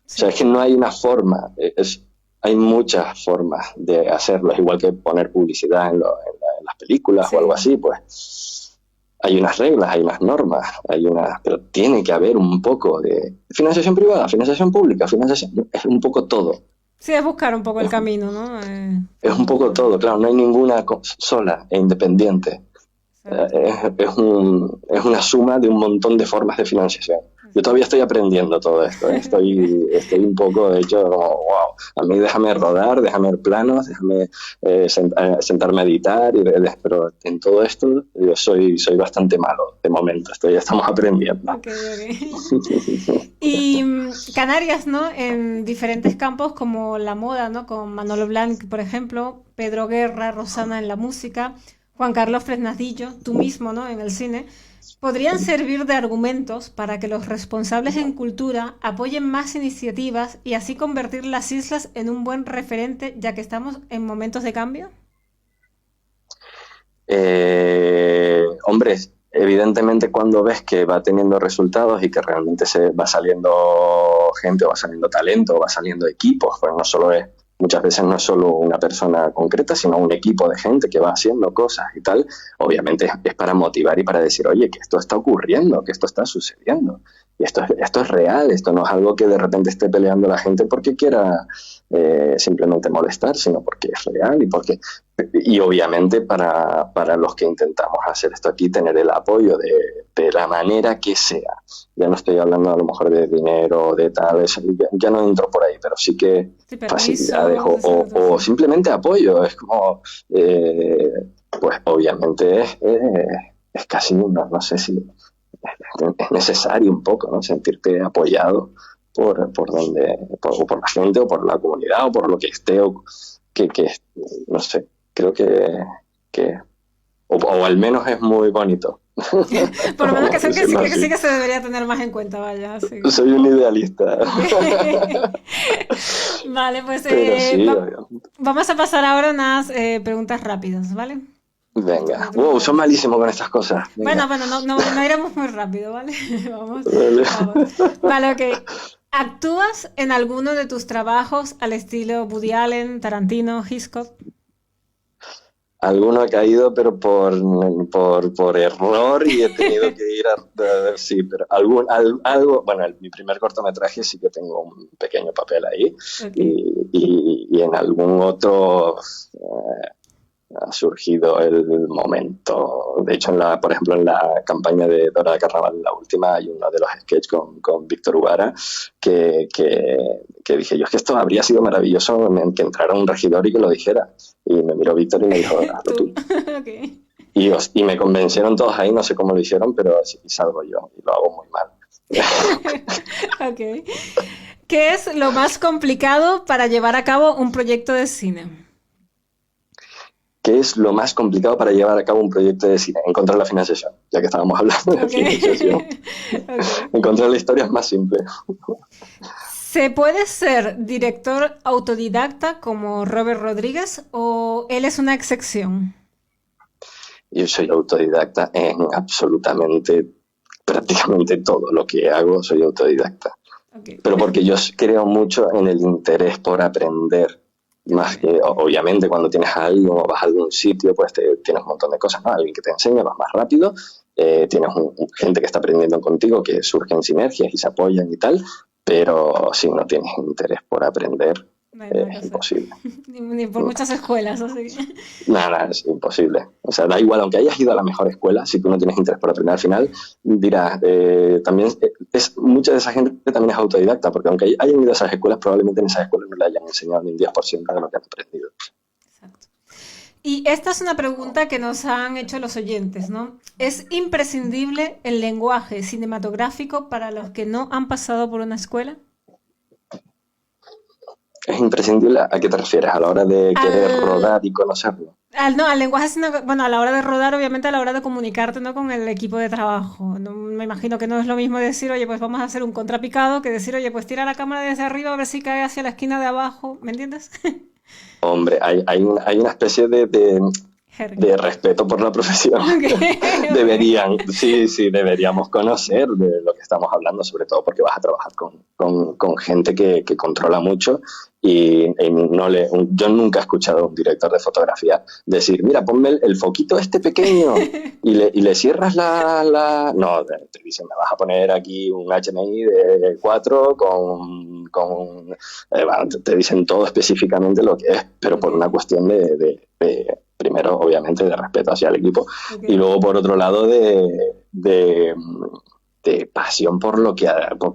O sea, es que no hay una forma, hay muchas formas de hacerlo. Es igual que poner publicidad en las películas o algo así, pues hay unas reglas, hay unas normas, pero tiene que haber un poco de financiación privada, financiación pública, es un poco todo. Sí, es buscar un poco el camino, ¿no? Es un poco todo, claro, no hay ninguna sola e independiente. Es una suma de un montón de formas de financiación. Yo todavía estoy aprendiendo todo esto, estoy un poco, de hecho, como, wow, a mí déjame rodar, déjame ver planos, déjame sentarme a editar, pero en todo esto yo soy bastante malo de momento, estamos aprendiendo. Okay. Y Canarias, ¿no? En diferentes campos como la moda, ¿no? Con Manolo Blanc, por ejemplo, Pedro Guerra, Rosana en la música, Juan Carlos Fresnadillo, tú mismo, ¿no? En el cine, podrían servir de argumentos para que los responsables en cultura apoyen más iniciativas y así convertir las islas en un buen referente, ya que estamos en momentos de cambio. Hombre, evidentemente cuando ves que va teniendo resultados y que realmente se va saliendo gente, o va saliendo talento, o va saliendo equipos, pues muchas veces no es solo una persona concreta, sino un equipo de gente que va haciendo cosas y tal, obviamente es para motivar y para decir, oye, que esto está ocurriendo, que esto está sucediendo, y esto es real, esto no es algo que de repente esté peleando la gente porque quiera simplemente molestar, sino porque es real y obviamente para los que intentamos hacer esto aquí, tener el apoyo de la manera que sea. Ya no estoy hablando a lo mejor de dinero, de tal, ya no entro por ahí, pero sí que facilidades o simplemente apoyo. Es como, pues obviamente es casi, no sé si es necesario un poco, ¿no? Sentirte apoyado por la gente o por la comunidad o por lo que esté, que no sé, creo que o al menos es muy bonito. Por lo menos que sí que se debería tener más en cuenta, vaya. Sí. Soy un idealista. Vale, pues sí, vamos a pasar ahora unas preguntas rápidas, ¿vale? Venga. Wow, son malísimos con estas cosas. Venga. Bueno, no iremos muy rápido, ¿vale? Vamos. Vale. Vale, ok. ¿Actúas en alguno de tus trabajos al estilo Woody Allen, Tarantino, Hitchcock? Alguno ha caído, pero por error, y he tenido que ir sí, pero algo, bueno, mi primer cortometraje sí que tengo un pequeño papel ahí, okay. y en algún otro ha surgido el momento. De hecho, por ejemplo, en la campaña de Dora de Carnaval, la última, hay uno de los sketches con Víctor Ubara que dije yo, es que esto habría sido maravilloso que entrara un regidor y que lo dijera. Y me miró Víctor y me dijo, hazlo tú. Okay. Y me convencieron todos ahí, no sé cómo lo hicieron, pero sí, salgo yo y lo hago muy mal. Okay. ¿Qué es lo más complicado para llevar a cabo un proyecto de cine? ¿Qué es lo más complicado para llevar a cabo un proyecto de cine? Encontrar la financiación, ya que estábamos hablando de financiación. Okay. Encontrar la historia es más simple. ¿Se puede ser director autodidacta como Robert Rodríguez o él es una excepción? Yo soy autodidacta en prácticamente todo lo que hago, soy autodidacta. Okay. Pero porque yo creo mucho en el interés por aprender. Más que, obviamente, cuando tienes algo, vas a algún sitio, pues tienes un montón de cosas, ¿no? Alguien que te enseña, vas más rápido, tienes gente que está aprendiendo contigo, que surgen sinergias y se apoyan y tal, pero si no tienes interés por aprender, No hay nada que es hacer. imposible. Ni por muchas escuelas, así. Nada, es imposible. O sea, da igual, aunque hayas ido a la mejor escuela, si tú no tienes interés por aprender al final, dirás, también mucha de esa gente también es autodidacta, porque aunque hayan ido a esas escuelas, probablemente en esas escuelas no le hayan enseñado ni un 10% de lo que han aprendido. Exacto. Y esta es una pregunta que nos han hecho los oyentes, ¿no? ¿Es imprescindible el lenguaje cinematográfico para los que no han pasado por una escuela? ¿Es imprescindible? ¿A qué te refieres? ¿A la hora de querer Al, rodar y conocerlo? no, al lenguaje cinematográfico, bueno, a la hora de rodar, obviamente a la hora de comunicarte, ¿no? Con el equipo de trabajo. No, me imagino que no es lo mismo decir, oye, pues vamos a hacer un contrapicado, que decir, oye, pues tira la cámara desde arriba a ver si cae hacia la esquina de abajo, ¿me entiendes? Hombre, hay una especie Jerga. de respeto por la profesión. Ok, ok. Deberíamos conocer de lo que estamos hablando, sobre todo porque vas a trabajar con gente que controla mucho y yo nunca he escuchado a un director de fotografía decir, mira, ponme el foquito este pequeño y le cierras No, te dicen, me vas a poner aquí un HMI de 4 bueno, te dicen todo específicamente lo que es, pero por una cuestión primero, obviamente, de respeto hacia el equipo, y luego, por otro lado, de pasión por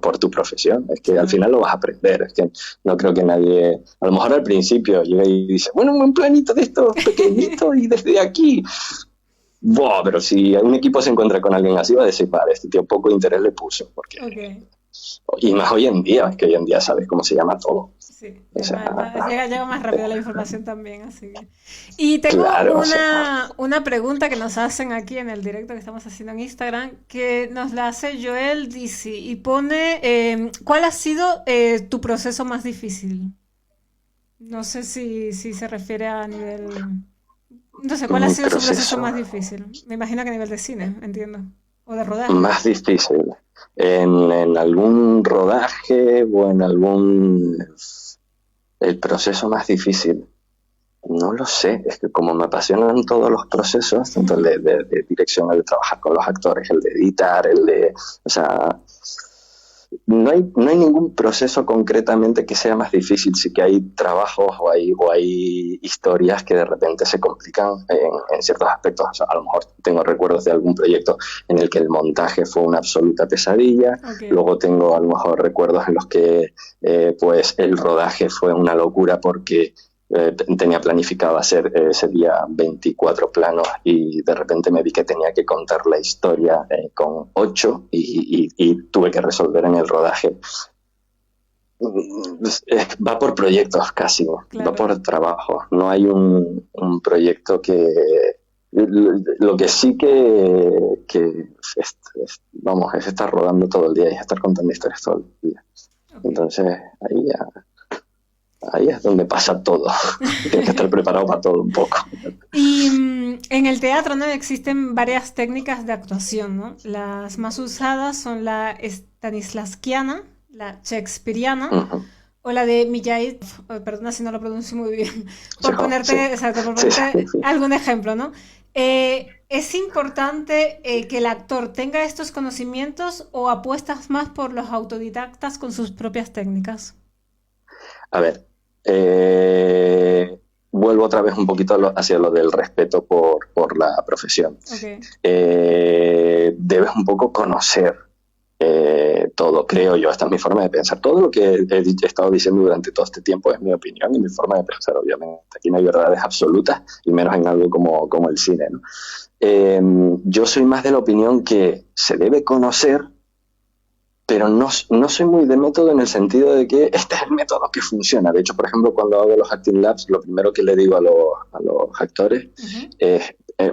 por tu profesión. Es que al final lo vas a aprender. Es que no creo que nadie, a lo mejor al principio llega y dice, bueno, un planito de estos pequeñitos y desde aquí. Buah, pero si un equipo se encuentra con alguien así, va a decir, vale, este tío poco interés le puso. Y más hoy en día, es que hoy en día sabes cómo se llama todo. Sí, O sea, llega más rápido la información también, así que... Y tengo claro, una pregunta que nos hacen aquí en el directo que estamos haciendo en Instagram, que nos la hace Joel Dizzy y pone, ¿cuál ha sido tu proceso más difícil? No sé si se refiere a nivel... No sé, ¿cuál ha mi sido su proceso proceso más difícil? Me imagino que a nivel de cine, entiendo. O de rodaje. más difícil. En algún rodaje o en el proceso más difícil. No lo sé, es que como me apasionan todos los procesos, tanto el de dirección, el de trabajar con los actores, el de editar, o sea, no hay ningún proceso concretamente que sea más difícil. Sí que hay trabajos o hay historias que de repente se complican en ciertos aspectos. O sea, a lo mejor tengo recuerdos de algún proyecto en el que el montaje fue una absoluta pesadilla. Luego tengo a lo mejor recuerdos en los que pues el rodaje fue una locura porque tenía planificado hacer ese día 24 planos y de repente me vi que tenía que contar la historia con 8 y tuve que resolver en el rodaje. Va por proyectos casi, Claro. va por trabajo. No hay un proyecto que... Lo que sí que vamos, es estar rodando todo el día y estar contando historias todo el día. Entonces ahí es donde pasa todo. Tienes que estar preparado para todo un poco. Y en el teatro, ¿no? Existen varias técnicas de actuación, ¿no? Las más usadas son la stanislavskiana, la shakespeariana o la de Mijaíl, perdona si no lo pronuncio muy bien, por ponerte algún ejemplo, ¿no? ¿Es importante que el actor tenga estos conocimientos o apuestas más por los autodidactas con sus propias técnicas? A ver, vuelvo otra vez un poquito hacia lo del respeto por la profesión. Debes un poco conocer todo, creo yo, esta es mi forma de pensar. Todo lo que he estado diciendo durante todo este tiempo es mi opinión y mi forma de pensar, obviamente. Aquí no hay verdades absolutas, y menos en algo como el cine, ¿no? Yo soy más de la opinión que se debe conocer, pero no soy muy de método en el sentido de que este es el método que funciona. De hecho, por ejemplo, cuando hago los acting labs, lo primero que le digo a los actores es,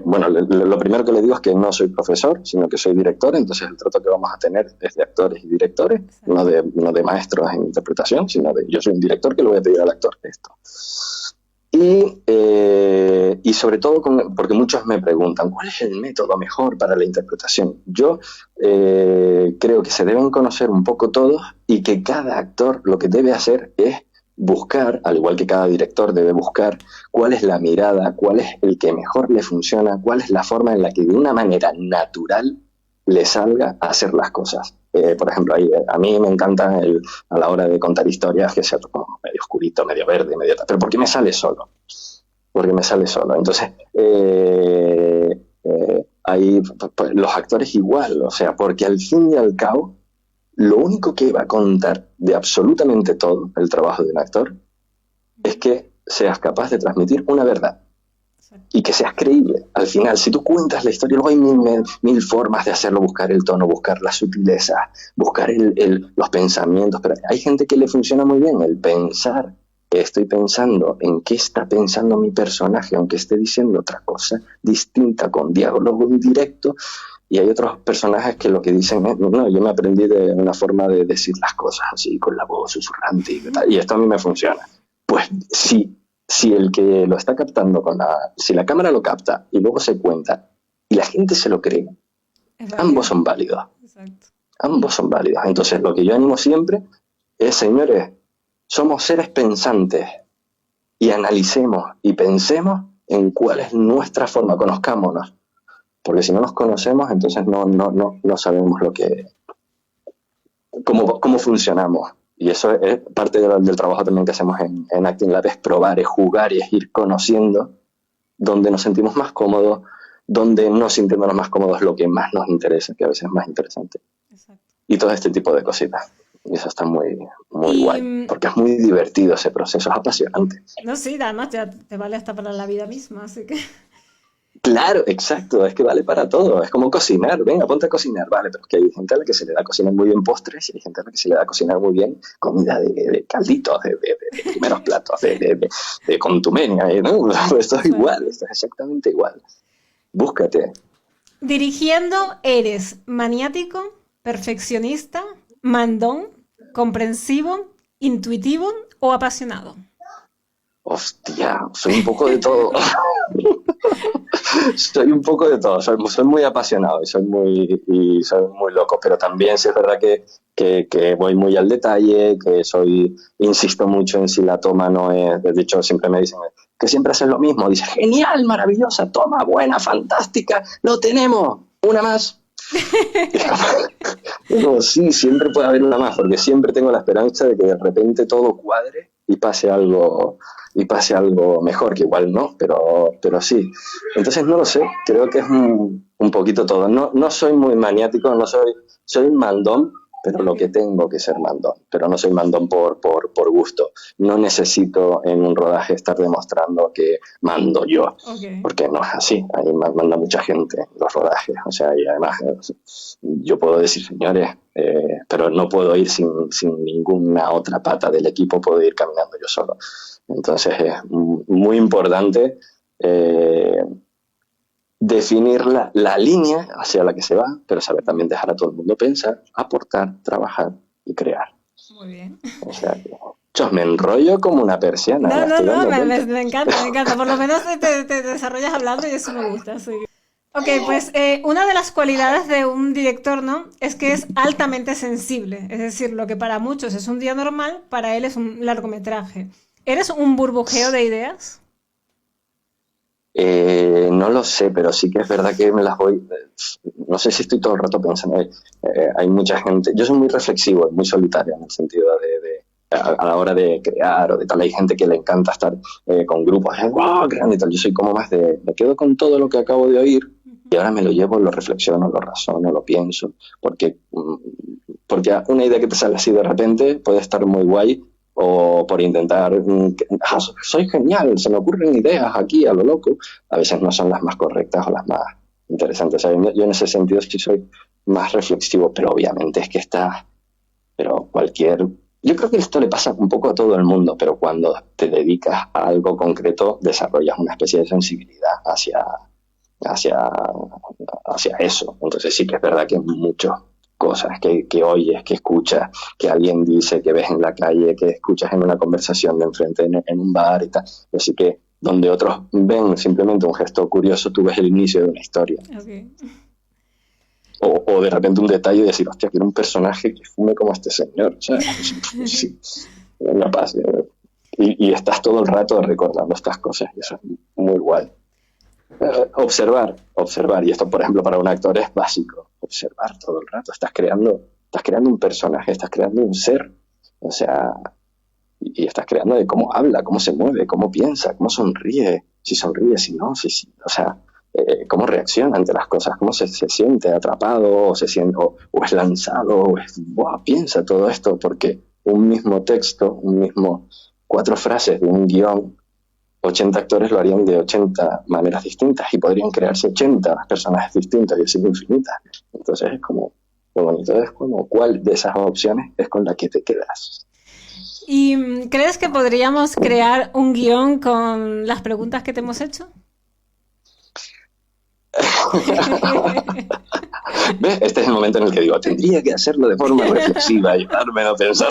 bueno, lo primero que le digo es que no soy profesor, sino que soy director, entonces el trato que vamos a tener es de actores y directores, no de maestros en interpretación, sino de yo soy un director que le voy a pedir al actor esto. Y sobre todo, porque muchos me preguntan, ¿cuál es el método mejor para la interpretación? Yo creo que se deben conocer un poco todos y que cada actor lo que debe hacer es buscar, al igual que cada director debe buscar, cuál es la mirada, cuál es el que mejor le funciona, cuál es la forma en la que de una manera natural le salga a hacer las cosas. Por ejemplo, a mí me encanta a la hora de contar historias que sea como medio oscurito, medio verde, medio... Pero ¿por qué me sale solo? Porque me sale solo. Entonces, pues, los actores igual, o sea, porque al fin y al cabo, lo único que va a contar de absolutamente todo el trabajo de un actor es que seas capaz de transmitir una verdad y que seas creíble. Al final, si tú cuentas la historia, luego hay mil formas de hacerlo, buscar el tono, buscar la sutileza, buscar los pensamientos, pero hay gente que le funciona muy bien el pensar. Estoy pensando en qué está pensando mi personaje, aunque esté diciendo otra cosa distinta, con diálogo indirecto, y hay otros personajes que lo que dicen es, no, yo me aprendí de una forma de decir las cosas así, con la voz susurrante y tal, y esto a mí me funciona. Pues si el que lo está captando si la cámara lo capta y luego se cuenta y la gente se lo cree, ambos son válidos. Exacto. Ambos son válidos. Entonces, lo que yo animo siempre es, señores, somos seres pensantes y analicemos y pensemos en cuál es nuestra forma, conozcámonos, porque si no nos conocemos, entonces no sabemos cómo funcionamos. Y eso es parte del trabajo también que hacemos en Acting Lab, es probar, es jugar y es ir conociendo dónde nos sentimos más cómodos, dónde no sintiéndonos más cómodos lo que más nos interesa, que a veces es más interesante. Exacto. Y todo este tipo de cositas. Y eso está muy guay, porque es muy divertido ese proceso, es apasionante. No, sí, además ya te vale hasta para la vida misma, así que... Claro, exacto, es que vale para todo, es como cocinar, venga, ponte a cocinar, vale, pero es que hay gente a la que se le da a cocinar muy bien postres y hay gente a la que se le da a cocinar muy bien comida de calditos, de primeros platos, de contumeña, ¿no? Esto es igual, esto es exactamente igual. Búscate. Dirigiendo, ¿eres maniático, perfeccionista, mandón, comprensivo, intuitivo o apasionado? Hostia, soy un poco de todo. Soy un poco de todo. Soy muy apasionado y soy muy loco, pero también sí es verdad que voy muy al detalle, que insisto mucho en si la toma no es... De hecho, siempre me dicen que siempre haces lo mismo. Dice, genial, maravillosa, toma, buena, fantástica, lo tenemos, una más. No, sí, siempre puede haber una más, porque siempre tengo la esperanza de que de repente todo cuadre y pase algo mejor, que igual no, pero sí. Entonces no lo sé, creo que es un poquito todo. No soy muy maniático, soy mandón, pero lo que tengo que ser mandón, pero no soy mandón por gusto. No necesito en un rodaje estar demostrando que mando yo, porque no es así. Ahí manda mucha gente en los rodajes, o sea, y además yo puedo decir, señores, pero no puedo ir sin ninguna otra pata del equipo, puedo ir caminando yo solo. Entonces es muy importante definir la línea hacia la que se va, pero saber también dejar a todo el mundo pensar, aportar, trabajar y crear. Muy bien. O sea, yo me enrollo como una persiana. Me encanta. Por lo menos te desarrollas hablando y eso me gusta. Sí. Ok, pues una de las cualidades de un director, ¿no?, es que es altamente sensible. Es decir, lo que para muchos es un día normal, para él es un largometraje. ¿Eres un burbujeo de ideas? No lo sé, pero sí que es verdad que me las voy... No sé si estoy todo el rato pensando. Hay mucha gente... Yo soy muy reflexivo, muy solitario en el sentido a la hora de crear o de tal. Hay gente que le encanta estar con grupos ¡wow! Grande y tal. Yo soy como más me quedo con todo lo que acabo de oír y ahora me lo llevo, lo reflexiono, lo razono, lo pienso. Porque una idea que te sale así de repente puede estar muy guay, o por intentar, soy genial, se me ocurren ideas aquí a lo loco, a veces no son las más correctas o las más interesantes. O sea, yo en ese sentido sí soy más reflexivo, pero obviamente es que yo creo que esto le pasa un poco a todo el mundo, pero cuando te dedicas a algo concreto desarrollas una especie de sensibilidad hacia eso. Entonces sí que es verdad que muchos cosas que oyes, que escuchas, que alguien dice, que ves en la calle, que escuchas en una conversación de enfrente en un bar y tal. Así que donde otros ven simplemente un gesto curioso, tú ves el inicio de una historia. Okay. O de repente un detalle y decir, hostia, quiero un personaje que fume como este señor. ¿Sabes? Sí, una paz. y estás todo el rato recordando estas cosas, y eso es muy guay. Observar, y esto, por ejemplo, para un actor es básico, observar todo el rato, estás creando un personaje, estás creando un ser, o sea, y estás creando de cómo habla, cómo se mueve, cómo piensa, cómo sonríe, si sonríe, si no, si, o sea, cómo reacciona ante las cosas, cómo se siente atrapado, o se siente, o es lanzado, o es, ¡buah! Piensa todo esto, porque un mismo texto, 4 frases de un guión, 80 actores lo harían de 80 maneras distintas y podrían crearse 80 personajes distintos y así infinitas. Entonces es como, lo bonito es como cuál de esas opciones es con la que te quedas. ¿Y crees que podríamos crear un guión con las preguntas que te hemos hecho? ¿Ves? Este es el momento en el que digo, tendría que hacerlo de forma reflexiva y darme a pensar.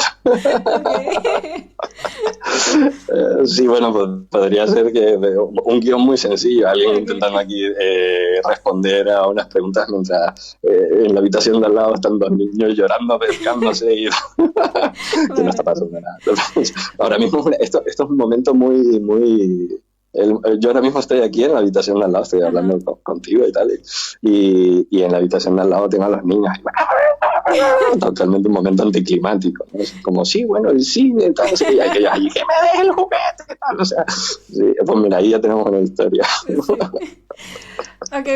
Sí, bueno, pues podría ser que un guión muy sencillo, alguien intentando aquí responder a unas preguntas mientras en la habitación de al lado están 2 niños llorando, pescándose y que no está pasando nada. Ahora mismo esto es un momento muy yo ahora mismo estoy aquí en la habitación de al lado, estoy hablando contigo y tal, y en la habitación de al lado tengo a los niños. Totalmente un momento anticlimático, ¿no? Es como, sí, bueno, el cine, tal, y que me deje el juguete, tal, o sea, sí, pues mira, ahí ya tenemos una historia. Sí. Ok,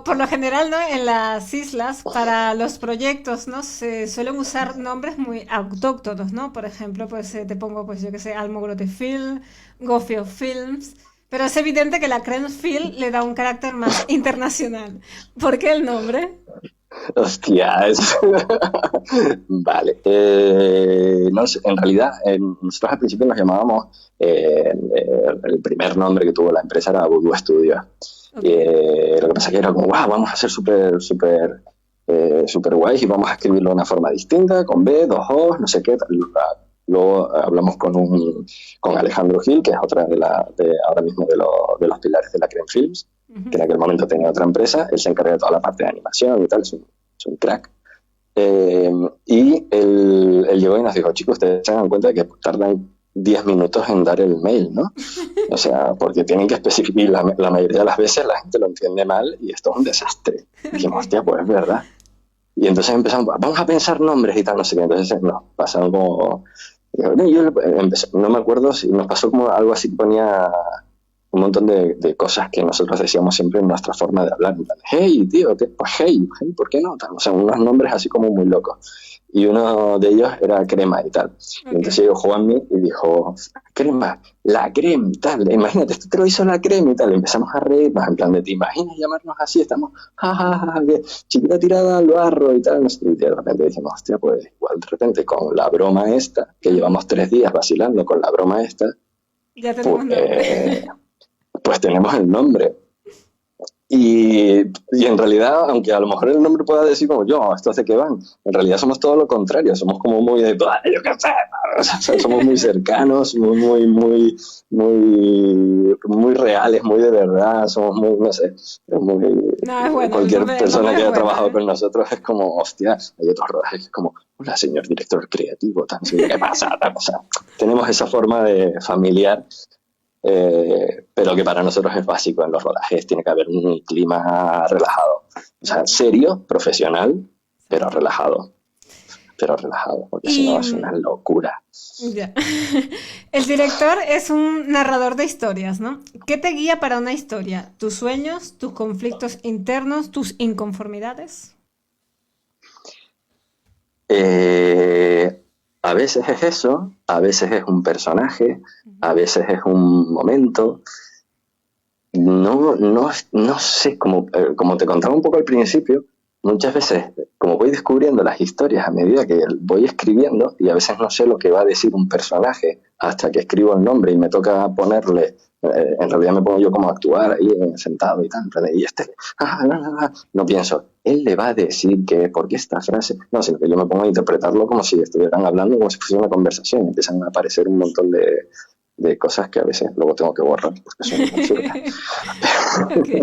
por lo general, ¿no? En las islas, para los proyectos, ¿no? Se suelen usar nombres muy autóctonos, ¿no? Por ejemplo, pues te pongo, pues yo qué sé, Almogrote Film, Gofio Films, pero es evidente que la Creme Film le da un carácter más internacional. ¿Por qué el nombre? Hostia, vale. No sé, en realidad, nosotros al principio nos llamábamos, el primer nombre que tuvo la empresa era Voodoo Studios. Okay. Lo que pasa es que era como, wow, vamos a ser súper guays y vamos a escribirlo de una forma distinta, con B, 2 O, no sé qué. Luego hablamos con Alejandro Gil, que es otra ahora mismo de los pilares de la Creme Films, que en aquel momento tenía otra empresa. Él se encarga de toda la parte de animación y tal, es un crack. Y él llegó y nos dijo, chicos, ustedes se dan cuenta de que tardan 10 minutos en dar el mail, ¿no? O sea, porque tienen que especificar, la mayoría de las veces la gente lo entiende mal y esto es un desastre. Y dijimos, hostia, pues es verdad. Y entonces empezamos, vamos a pensar nombres y tal, no sé qué. Entonces nos pasaron como... no me acuerdo si nos pasó como algo así que ponía un montón de cosas que nosotros decíamos siempre en nuestra forma de hablar. Hey, tío, pues hey, ¿por qué no? O sea, unos nombres así como muy locos. Y uno de ellos era Crema y tal. Okay. Entonces llegó Juanmi y dijo, Crema, la Crema, tal. Imagínate, esto te lo hizo la Crema y tal. Empezamos a reír, en plan de, ¿te imaginas llamarnos así? Estamos, jajaja, chiquita tirada al barro y tal. Y de repente dijimos, hostia, pues igual de repente con la broma esta, que llevamos 3 días vacilando con la broma esta, ya tenemos nombre. Pues tenemos el nombre. Y en realidad, aunque a lo mejor el nombre pueda decir como yo, ¿estos de qué van? En realidad somos todo lo contrario, somos como muy de, yo qué sé, o sea, somos muy cercanos, muy reales, muy de verdad, somos muy, no sé, cualquier persona que haya trabajado con nosotros es como, hostia, hay otros rodajes, es como, hola señor director creativo, ¿qué pasa? O sea, tenemos esa forma de familiar. Pero que para nosotros es básico en los rodajes, tiene que haber un clima relajado, o sea, serio, profesional, pero relajado, porque si no es una locura. Ya. El director es un narrador de historias, ¿no? ¿Qué te guía para una historia? ¿Tus sueños, tus conflictos internos, tus inconformidades? A veces es eso, a veces es un personaje, a veces es un momento. No sé, como te contaba un poco al principio, muchas veces, como voy descubriendo las historias a medida que voy escribiendo, y a veces no sé lo que va a decir un personaje hasta que escribo el nombre y me toca ponerle, en realidad me pongo yo como a actuar ahí sentado y tal, y no pienso, él le va a decir que, ¿por qué esta frase? No, sino que yo me pongo a interpretarlo como si estuvieran hablando, como si fuese una conversación, y empiezan a aparecer un montón de cosas que a veces luego tengo que borrar porque son muy absurdas. Okay.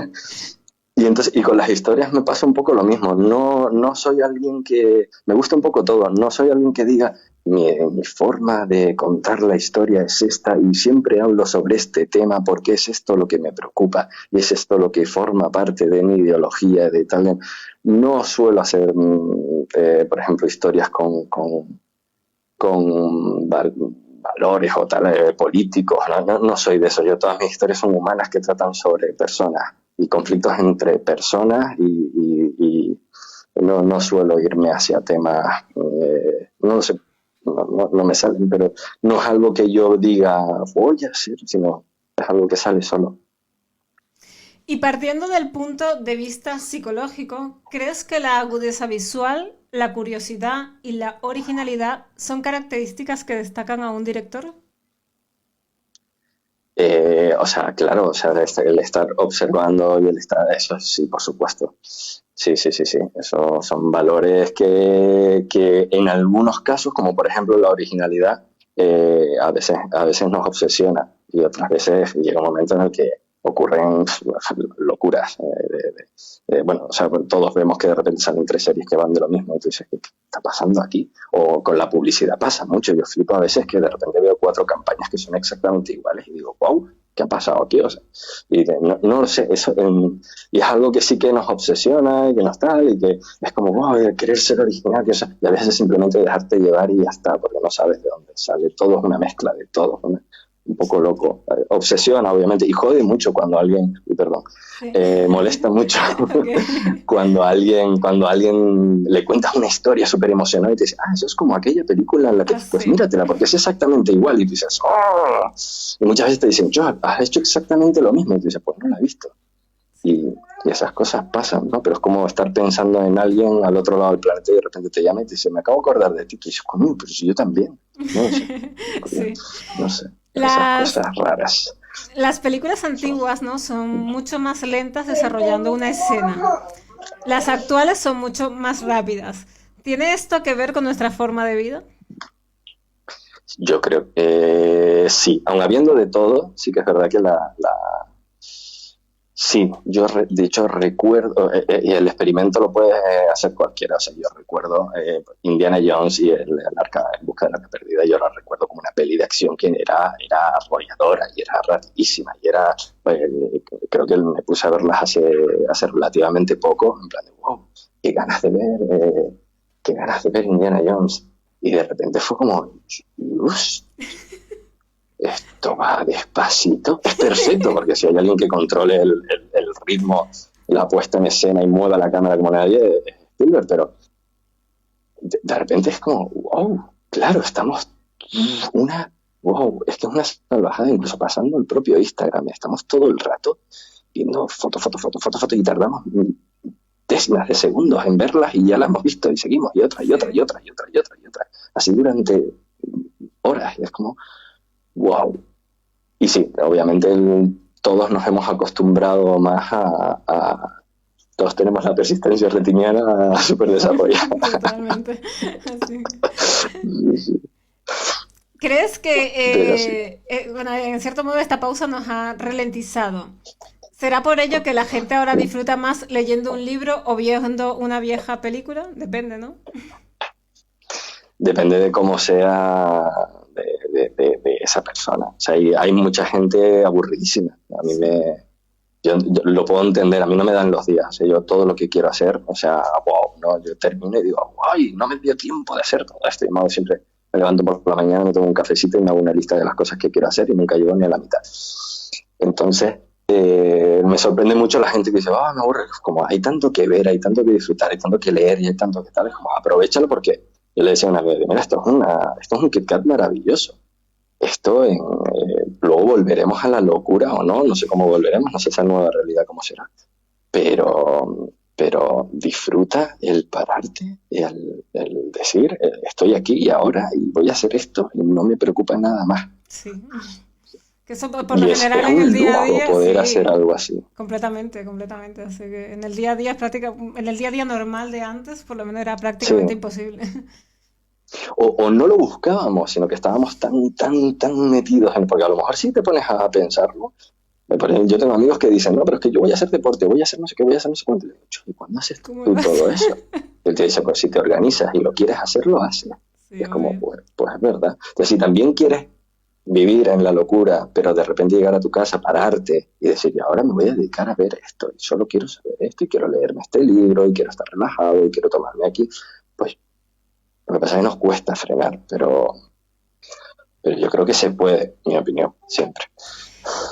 Y con las historias me pasa un poco lo mismo. No soy alguien que... Me gusta un poco todo. No soy alguien que diga, mi forma de contar la historia es esta y siempre hablo sobre este tema porque es esto lo que me preocupa y es esto lo que forma parte de mi ideología de tal. No suelo hacer, por ejemplo, historias con valores o tal, políticos. No soy de eso. Yo todas mis historias son humanas que tratan sobre personas y conflictos entre personas y no suelo irme hacia temas, no lo sé, no me salen, pero no es algo que yo diga voy a hacer, sino es algo que sale solo. Y partiendo del punto de vista psicológico, ¿crees que la agudeza visual, la curiosidad y la originalidad son características que destacan a un director? O sea, claro, o sea, el estar observando y el estar, eso sí, por supuesto. Sí. Esos son valores que en algunos casos, como por ejemplo la originalidad, a veces nos obsesiona y otras veces llega un momento en el que ocurren locuras. Bueno, o sea, todos vemos que de repente salen 3 series que van de lo mismo y tú dices, ¿qué está pasando aquí? O con la publicidad pasa mucho. Yo flipo a veces que de repente veo 4 campañas que son exactamente iguales y digo, wow, ¿qué ha pasado aquí? O sea, y no lo sé, eso, y es algo que sí que nos obsesiona y que nos tal, y que es como, wow, querer ser original, que, o sea, y a veces simplemente dejarte llevar y ya está, porque no sabes de dónde sale. Todo es una mezcla de todo, ¿no? Un poco loco. Obsesiona, obviamente, y jode mucho cuando alguien, perdón, Sí. molesta mucho Ok. cuando alguien le cuenta una historia súper emocionante y te dice, eso es como aquella película en la que, Ah, pues sí. míratela, porque es exactamente igual, y tú dices, ¡oh! Y muchas veces te dicen, yo, has hecho exactamente lo mismo, y tú dices, pues no la he visto. Y esas cosas pasan, ¿no? Pero es como estar pensando en alguien al otro lado del planeta y de repente te llama y te dice, me acabo de acordar de ti. Y dices, coño, pero si yo también. No lo sé. Sí. No sé. Esas Las, cosas raras. las películas antiguas, ¿no? Son mucho más lentas desarrollando una escena. Las actuales son mucho más rápidas. ¿Tiene esto que ver con nuestra forma de vida? Yo creo que sí. Aun habiendo de todo, sí que es verdad que sí, yo de hecho recuerdo, y el experimento lo puede hacer cualquiera, o sea, yo recuerdo Indiana Jones y el arca en busca del arca perdida, yo la recuerdo como una peli de acción que era arrolladora y era rapidísima y era, creo que me puse a verlas hace relativamente poco, en plan de, wow, qué ganas de ver Indiana Jones, y de repente fue como, Dios, esto va despacito. Es perfecto, porque si hay alguien que controle el ritmo, la puesta en escena y mueva la cámara como nadie, es Spielberg, pero de repente es como, wow, claro, estamos wow, es que es una salvajada, incluso pasando el propio Instagram, estamos todo el rato viendo foto, y tardamos décimas de segundos en verlas y ya la hemos visto y seguimos, y otra, así durante horas, y es como, wow. Y sí, obviamente todos nos hemos acostumbrado más todos tenemos la persistencia retiniana súper desarrollada. Totalmente. Así. Sí. ¿Crees Pero sí. que, bueno, en cierto modo esta pausa nos ha ralentizado? ¿Será por ello que la gente ahora disfruta más leyendo un libro o viendo una vieja película? Depende, ¿no? Depende de cómo sea de esa persona. O sea, hay mucha gente aburridísima. A mí yo lo puedo entender, a mí no me dan los días. O sea, yo todo lo que quiero hacer, o sea, wow, ¿no? Yo termino y digo, guay, no me dio tiempo de hacer todo esto. Y siempre me levanto por la mañana, me tomo un cafecito y me hago una lista de las cosas que quiero hacer y nunca llego ni a la mitad. Entonces, me sorprende mucho la gente que dice, me aburre, como hay tanto que ver, hay tanto que disfrutar, hay tanto que leer y hay tanto que tal, es como aprovechalo, porque yo le decía a una vez, mira, esto es un Kit Kat maravilloso. Luego volveremos a la locura o no sé cómo volveremos, no sé esa nueva realidad cómo será, pero disfruta el pararte, el decir, estoy aquí y ahora y voy a hacer esto y no me preocupa nada más. Sí. Que eso por lo Y general es en el un día a lujo día, poder hacer sí, algo así. completamente. Así que en el día a día en el día a día normal de antes, por lo menos era Sí. prácticamente imposible. O no lo buscábamos, sino que estábamos tan metidos porque a lo mejor si te pones a pensarlo, yo tengo amigos que dicen, no, pero es que yo voy a hacer deporte, voy a hacer no sé qué, voy a hacer no sé cuánto. Y le digo, ¿y cuándo haces ¿Cómo tú lo haces? todo eso? Él te dice, pues si te organizas y lo quieres hacer, lo haces. Sí, Y es como, obvio. pues es verdad. Entonces, si también quieres vivir en la locura, pero de repente llegar a tu casa, pararte y decir, y ahora me voy a dedicar a ver esto, y solo quiero saber esto, y quiero leerme este libro, y quiero estar relajado, y quiero tomarme aquí, pues lo que pasa es que nos cuesta frenar, pero yo creo que se puede, mi opinión, siempre.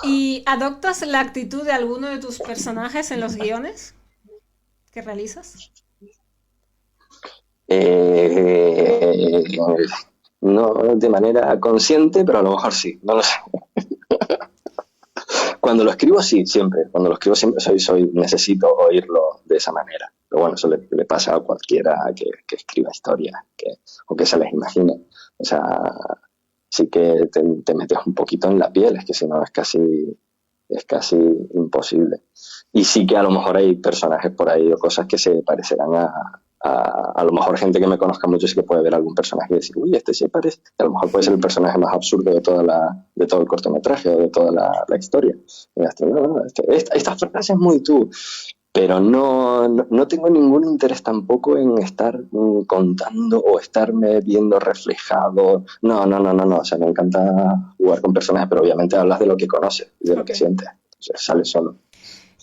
¿Y adoptas la actitud de alguno de tus personajes en los guiones que realizas? Eh, no de manera consciente, pero a lo mejor sí, no lo sé. Cuando lo escribo, sí, siempre. Cuando lo escribo, siempre necesito oírlo de esa manera. Pero bueno, eso le pasa a cualquiera que escriba historias o que se les imagine. O sea, sí que te metes un poquito en la piel, es que si no es casi imposible. Y sí que a lo mejor hay personajes por ahí o cosas que se parecerán a lo mejor gente que me conozca mucho sí que puede ver algún personaje y decir, uy, este se parece. Y a lo mejor puede ser el personaje más absurdo de todo el cortometraje o de toda la historia. Y hasta, no, esta frase es muy tú. Pero no tengo ningún interés tampoco en estar contando o estarme viendo reflejado. No. O sea, me encanta jugar con personajes, pero obviamente hablas de lo que conoces y de lo Ok. que sientes. O sea, sale solo.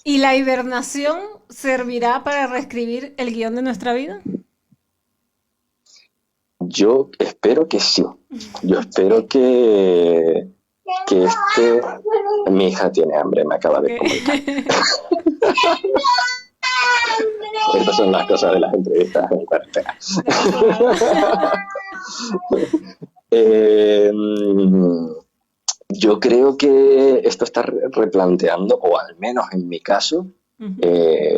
¿Y la hibernación servirá para reescribir el guión de nuestra vida? Yo espero que sí. Yo espero que Mi hija tiene hambre, me acaba Ok. de comunicar. Estas son las cosas de las entrevistas en cuarentena. No pasa nada. Eh, yo creo que esto está replanteando, o al menos en mi caso, Ujú.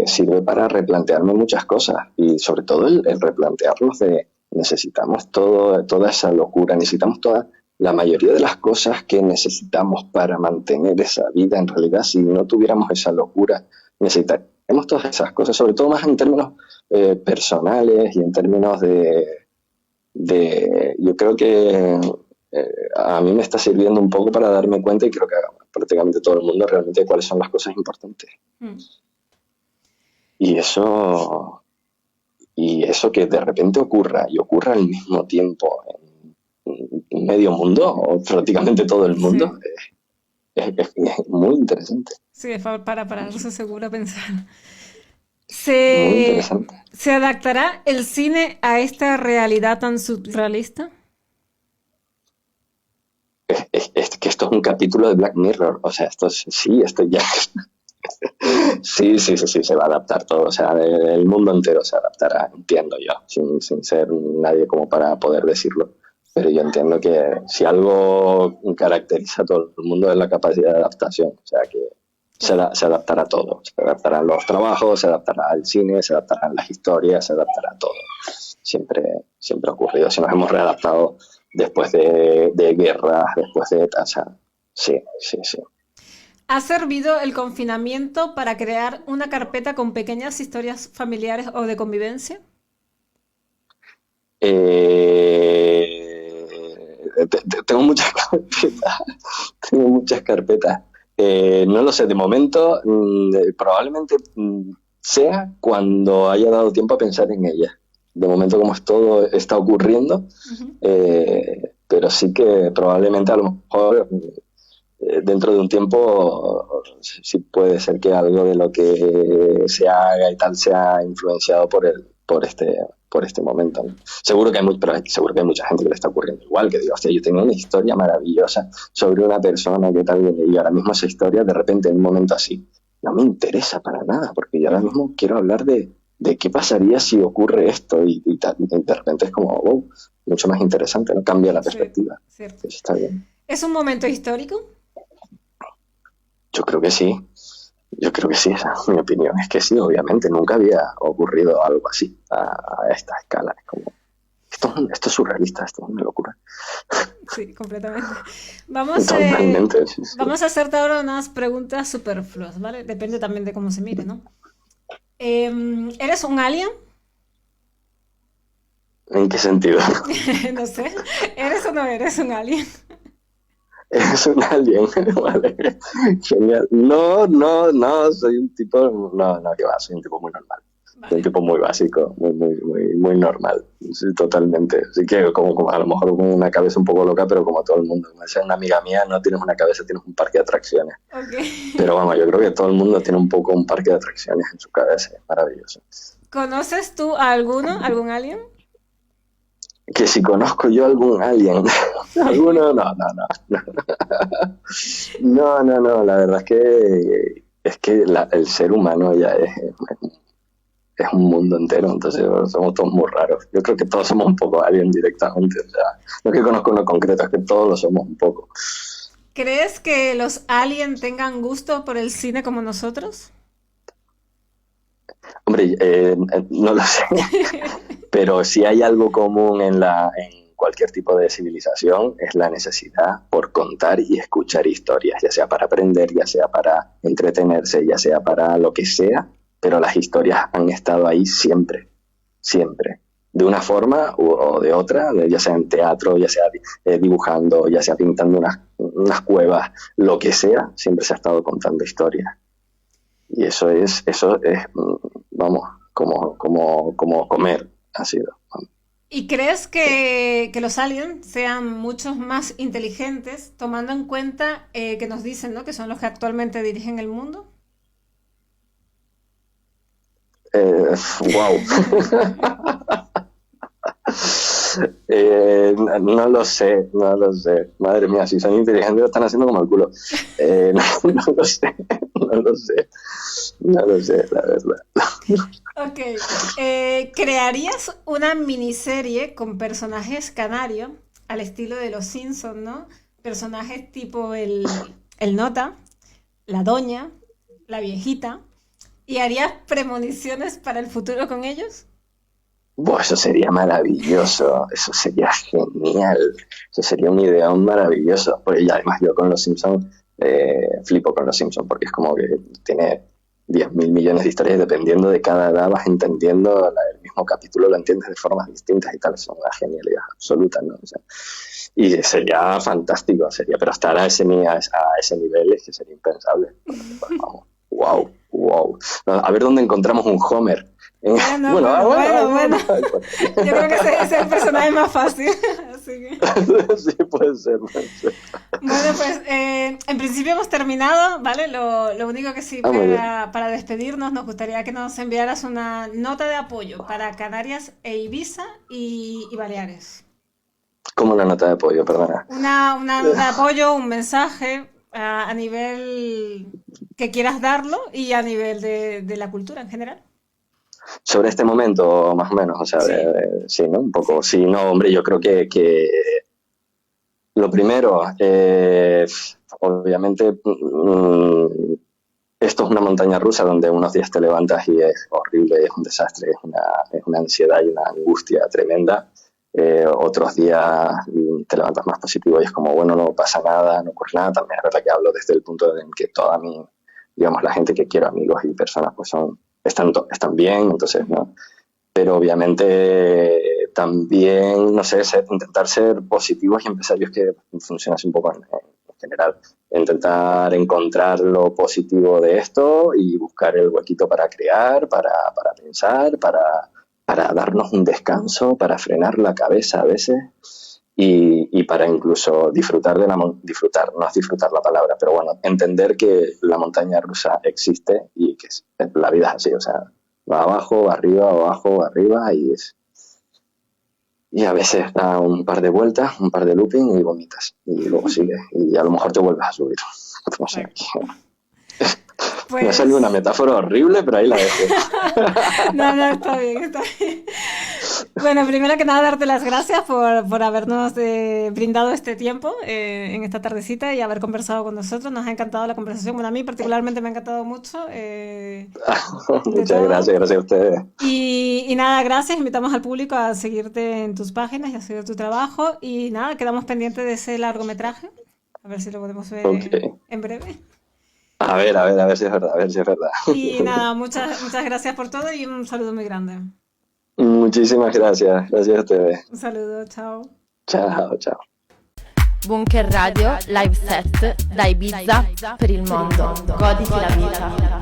sirve para replantearme muchas cosas y sobre todo el replantearnos de necesitamos toda esa locura, necesitamos la mayoría de las cosas que necesitamos para mantener esa vida. En realidad, si no tuviéramos esa locura, necesitaríamos todas esas cosas, sobre todo más en términos personales y en términos yo creo que a mí me está sirviendo un poco para darme cuenta y creo que a prácticamente todo el mundo realmente cuáles son las cosas importantes. Mm. Y eso que de repente ocurra y ocurra al mismo tiempo en medio mundo o prácticamente todo el Sí, mundo es muy interesante, sí, es para pararse seguro a pensar. muy ¿Se, interesante. ¿Se adaptará el cine a esta realidad tan surrealista? Es que esto es un capítulo de Black Mirror, o sea, esto ya sí, se va a adaptar todo, o sea, el mundo entero se adaptará, entiendo yo, sin ser nadie como para poder decirlo. Pero yo entiendo que si algo caracteriza a todo el mundo es la capacidad de adaptación, o sea que se adaptará a todo, se adaptarán los trabajos, se adaptará al cine, se adaptarán las historias, se adaptará a todo. Siempre ha ocurrido, si nos hemos readaptado después de guerras, después de... O sea, sí. ¿Ha servido el confinamiento para crear una carpeta con pequeñas historias familiares o de convivencia? Tengo muchas carpetas. Tengo muchas carpetas. No lo sé, de momento probablemente sea cuando haya dado tiempo a pensar en ellas. De momento, como todo está ocurriendo, Ujú. pero sí que probablemente a lo mejor dentro de un tiempo sí puede ser que algo de lo que se haga y tal sea influenciado por este momento, ¿no? Seguro que hay mucha gente que le está ocurriendo igual, que digo, hostia, yo tengo una historia maravillosa sobre una persona que tal, y ahora mismo esa historia de repente en un momento así no me interesa para nada, porque yo ahora Ujú. mismo quiero hablar de qué pasaría si ocurre esto y tal, y de repente es como, wow, mucho más interesante, ¿no? Cambia la Sí, perspectiva. cierto. Eso está bien. ¿Es un momento histórico? Yo creo que sí. Yo creo que sí, esa es mi opinión. Es que sí, obviamente, nunca había ocurrido algo así a esta escala. Es como, esto es surrealista, esto es una locura. Sí, completamente. Vamos, Totalmente, sí, sí. vamos a hacerte ahora unas preguntas superfluas, ¿vale? Depende también de cómo se mire, ¿no? ¿Eres un alien? ¿En qué sentido? No sé. ¿Eres o no eres un alien? Es un alien, vale. Genial. No, soy un tipo, no, que va, soy un tipo muy normal. Vale. Un tipo muy básico, muy normal, sí, totalmente. Así que como a lo mejor con una cabeza un poco loca, pero como todo el mundo. Como decía una amiga mía, no tienes una cabeza, tienes un parque de atracciones. Okay. Pero vamos, yo creo que todo el mundo tiene un poco un parque de atracciones en su cabeza, es maravilloso. ¿Conoces tú a algún alien? Que si conozco yo algún alien, alguno, no. No, la verdad es que el ser humano ya es un mundo entero, entonces somos todos muy raros. Yo creo que todos somos un poco alien directamente, o sea, no es que conozco uno concreto, es que todos lo somos un poco. ¿Crees que los aliens tengan gusto por el cine como nosotros? Hombre, no lo sé, pero si hay algo común en cualquier tipo de civilización es la necesidad por contar y escuchar historias, ya sea para aprender, ya sea para entretenerse, ya sea para lo que sea, pero las historias han estado ahí siempre, de una forma o de otra, ya sea en teatro, ya sea dibujando, ya sea pintando unas cuevas, lo que sea, siempre se ha estado contando historias. Y eso es vamos, como comer ha sido. ¿Y crees que los aliens sean muchos más inteligentes, tomando en cuenta que nos dicen, ¿no?, que son los que actualmente dirigen el mundo? Wow. No lo sé. Madre mía, si son inteligentes lo están haciendo como el culo. No lo sé, la verdad. Ok. ¿Crearías una miniserie con personajes canarios al estilo de los Simpsons, ¿no? Personajes tipo el Nota, la Doña, la Viejita, y harías premoniciones para el futuro con ellos? Buah, eso sería maravilloso, eso sería genial, eso sería un ideón maravilloso, porque ya además yo con los Simpsons flipo con los Simpsons, porque es como que tiene 10.000 millones de historias y dependiendo de cada edad vas entendiendo el mismo capítulo, lo entiendes de formas distintas y tal, es una genialidad absoluta, ¿no? O sea, y sería fantástico, pero estar a ese nivel es que sería impensable. Vamos, wow. A ver dónde encontramos un Homer. Bueno. Yo creo que ese es el personaje más fácil. Así que... Sí, puede ser. Bueno, pues en principio hemos terminado, ¿vale? Lo único que sí, para despedirnos, nos gustaría que nos enviaras una nota de apoyo para Canarias e Ibiza y Baleares. ¿Cómo una nota de apoyo? Perdona. Una nota de apoyo, un mensaje a nivel que quieras darlo y a nivel de la cultura en general. Sobre este momento, más o menos, o sea, Sí. Sí, ¿no? Un poco, sí, no, hombre, yo creo que lo primero, obviamente, esto es una montaña rusa donde unos días te levantas y es horrible, es un desastre, es una ansiedad y una angustia tremenda. Otros días te levantas más positivo y es como, bueno, no pasa nada, no ocurre nada. También es verdad que hablo desde el punto en que toda digamos, la gente que quiero, amigos y personas, pues están bien, entonces, ¿no? Pero obviamente también, no sé, intentar ser positivos y empresarios que funcionan así un poco en general. Intentar encontrar lo positivo de esto y buscar el huequito para crear, para pensar, para darnos un descanso, para frenar la cabeza a veces y para incluso disfrutar no es disfrutar la palabra, pero bueno, entender que la montaña rusa existe y que la vida es así, o sea, va abajo, va arriba y a veces da un par de vueltas, un par de looping y vomitas y luego sigues y a lo mejor te vuelves a subir. No sé. Pues... Me ha salido una metáfora horrible, pero ahí la dejo. No, está bien. Bueno, primero que nada, darte las gracias por habernos brindado este tiempo en esta tardecita y haber conversado con nosotros. Nos ha encantado la conversación. Bueno, a mí particularmente me ha encantado mucho. Muchas gracias a ustedes. Y nada, gracias. Invitamos al público a seguirte en tus páginas y a seguir tu trabajo. Y nada, quedamos pendientes de ese largometraje. A ver si lo podemos ver en breve. A ver si es verdad, Y nada, muchas gracias por todo y un saludo muy grande. Muchísimas gracias a ustedes. Un saludo, ciao. Ciao. Bunker Radio, live set da Ibiza per il mondo. Goditi la vita.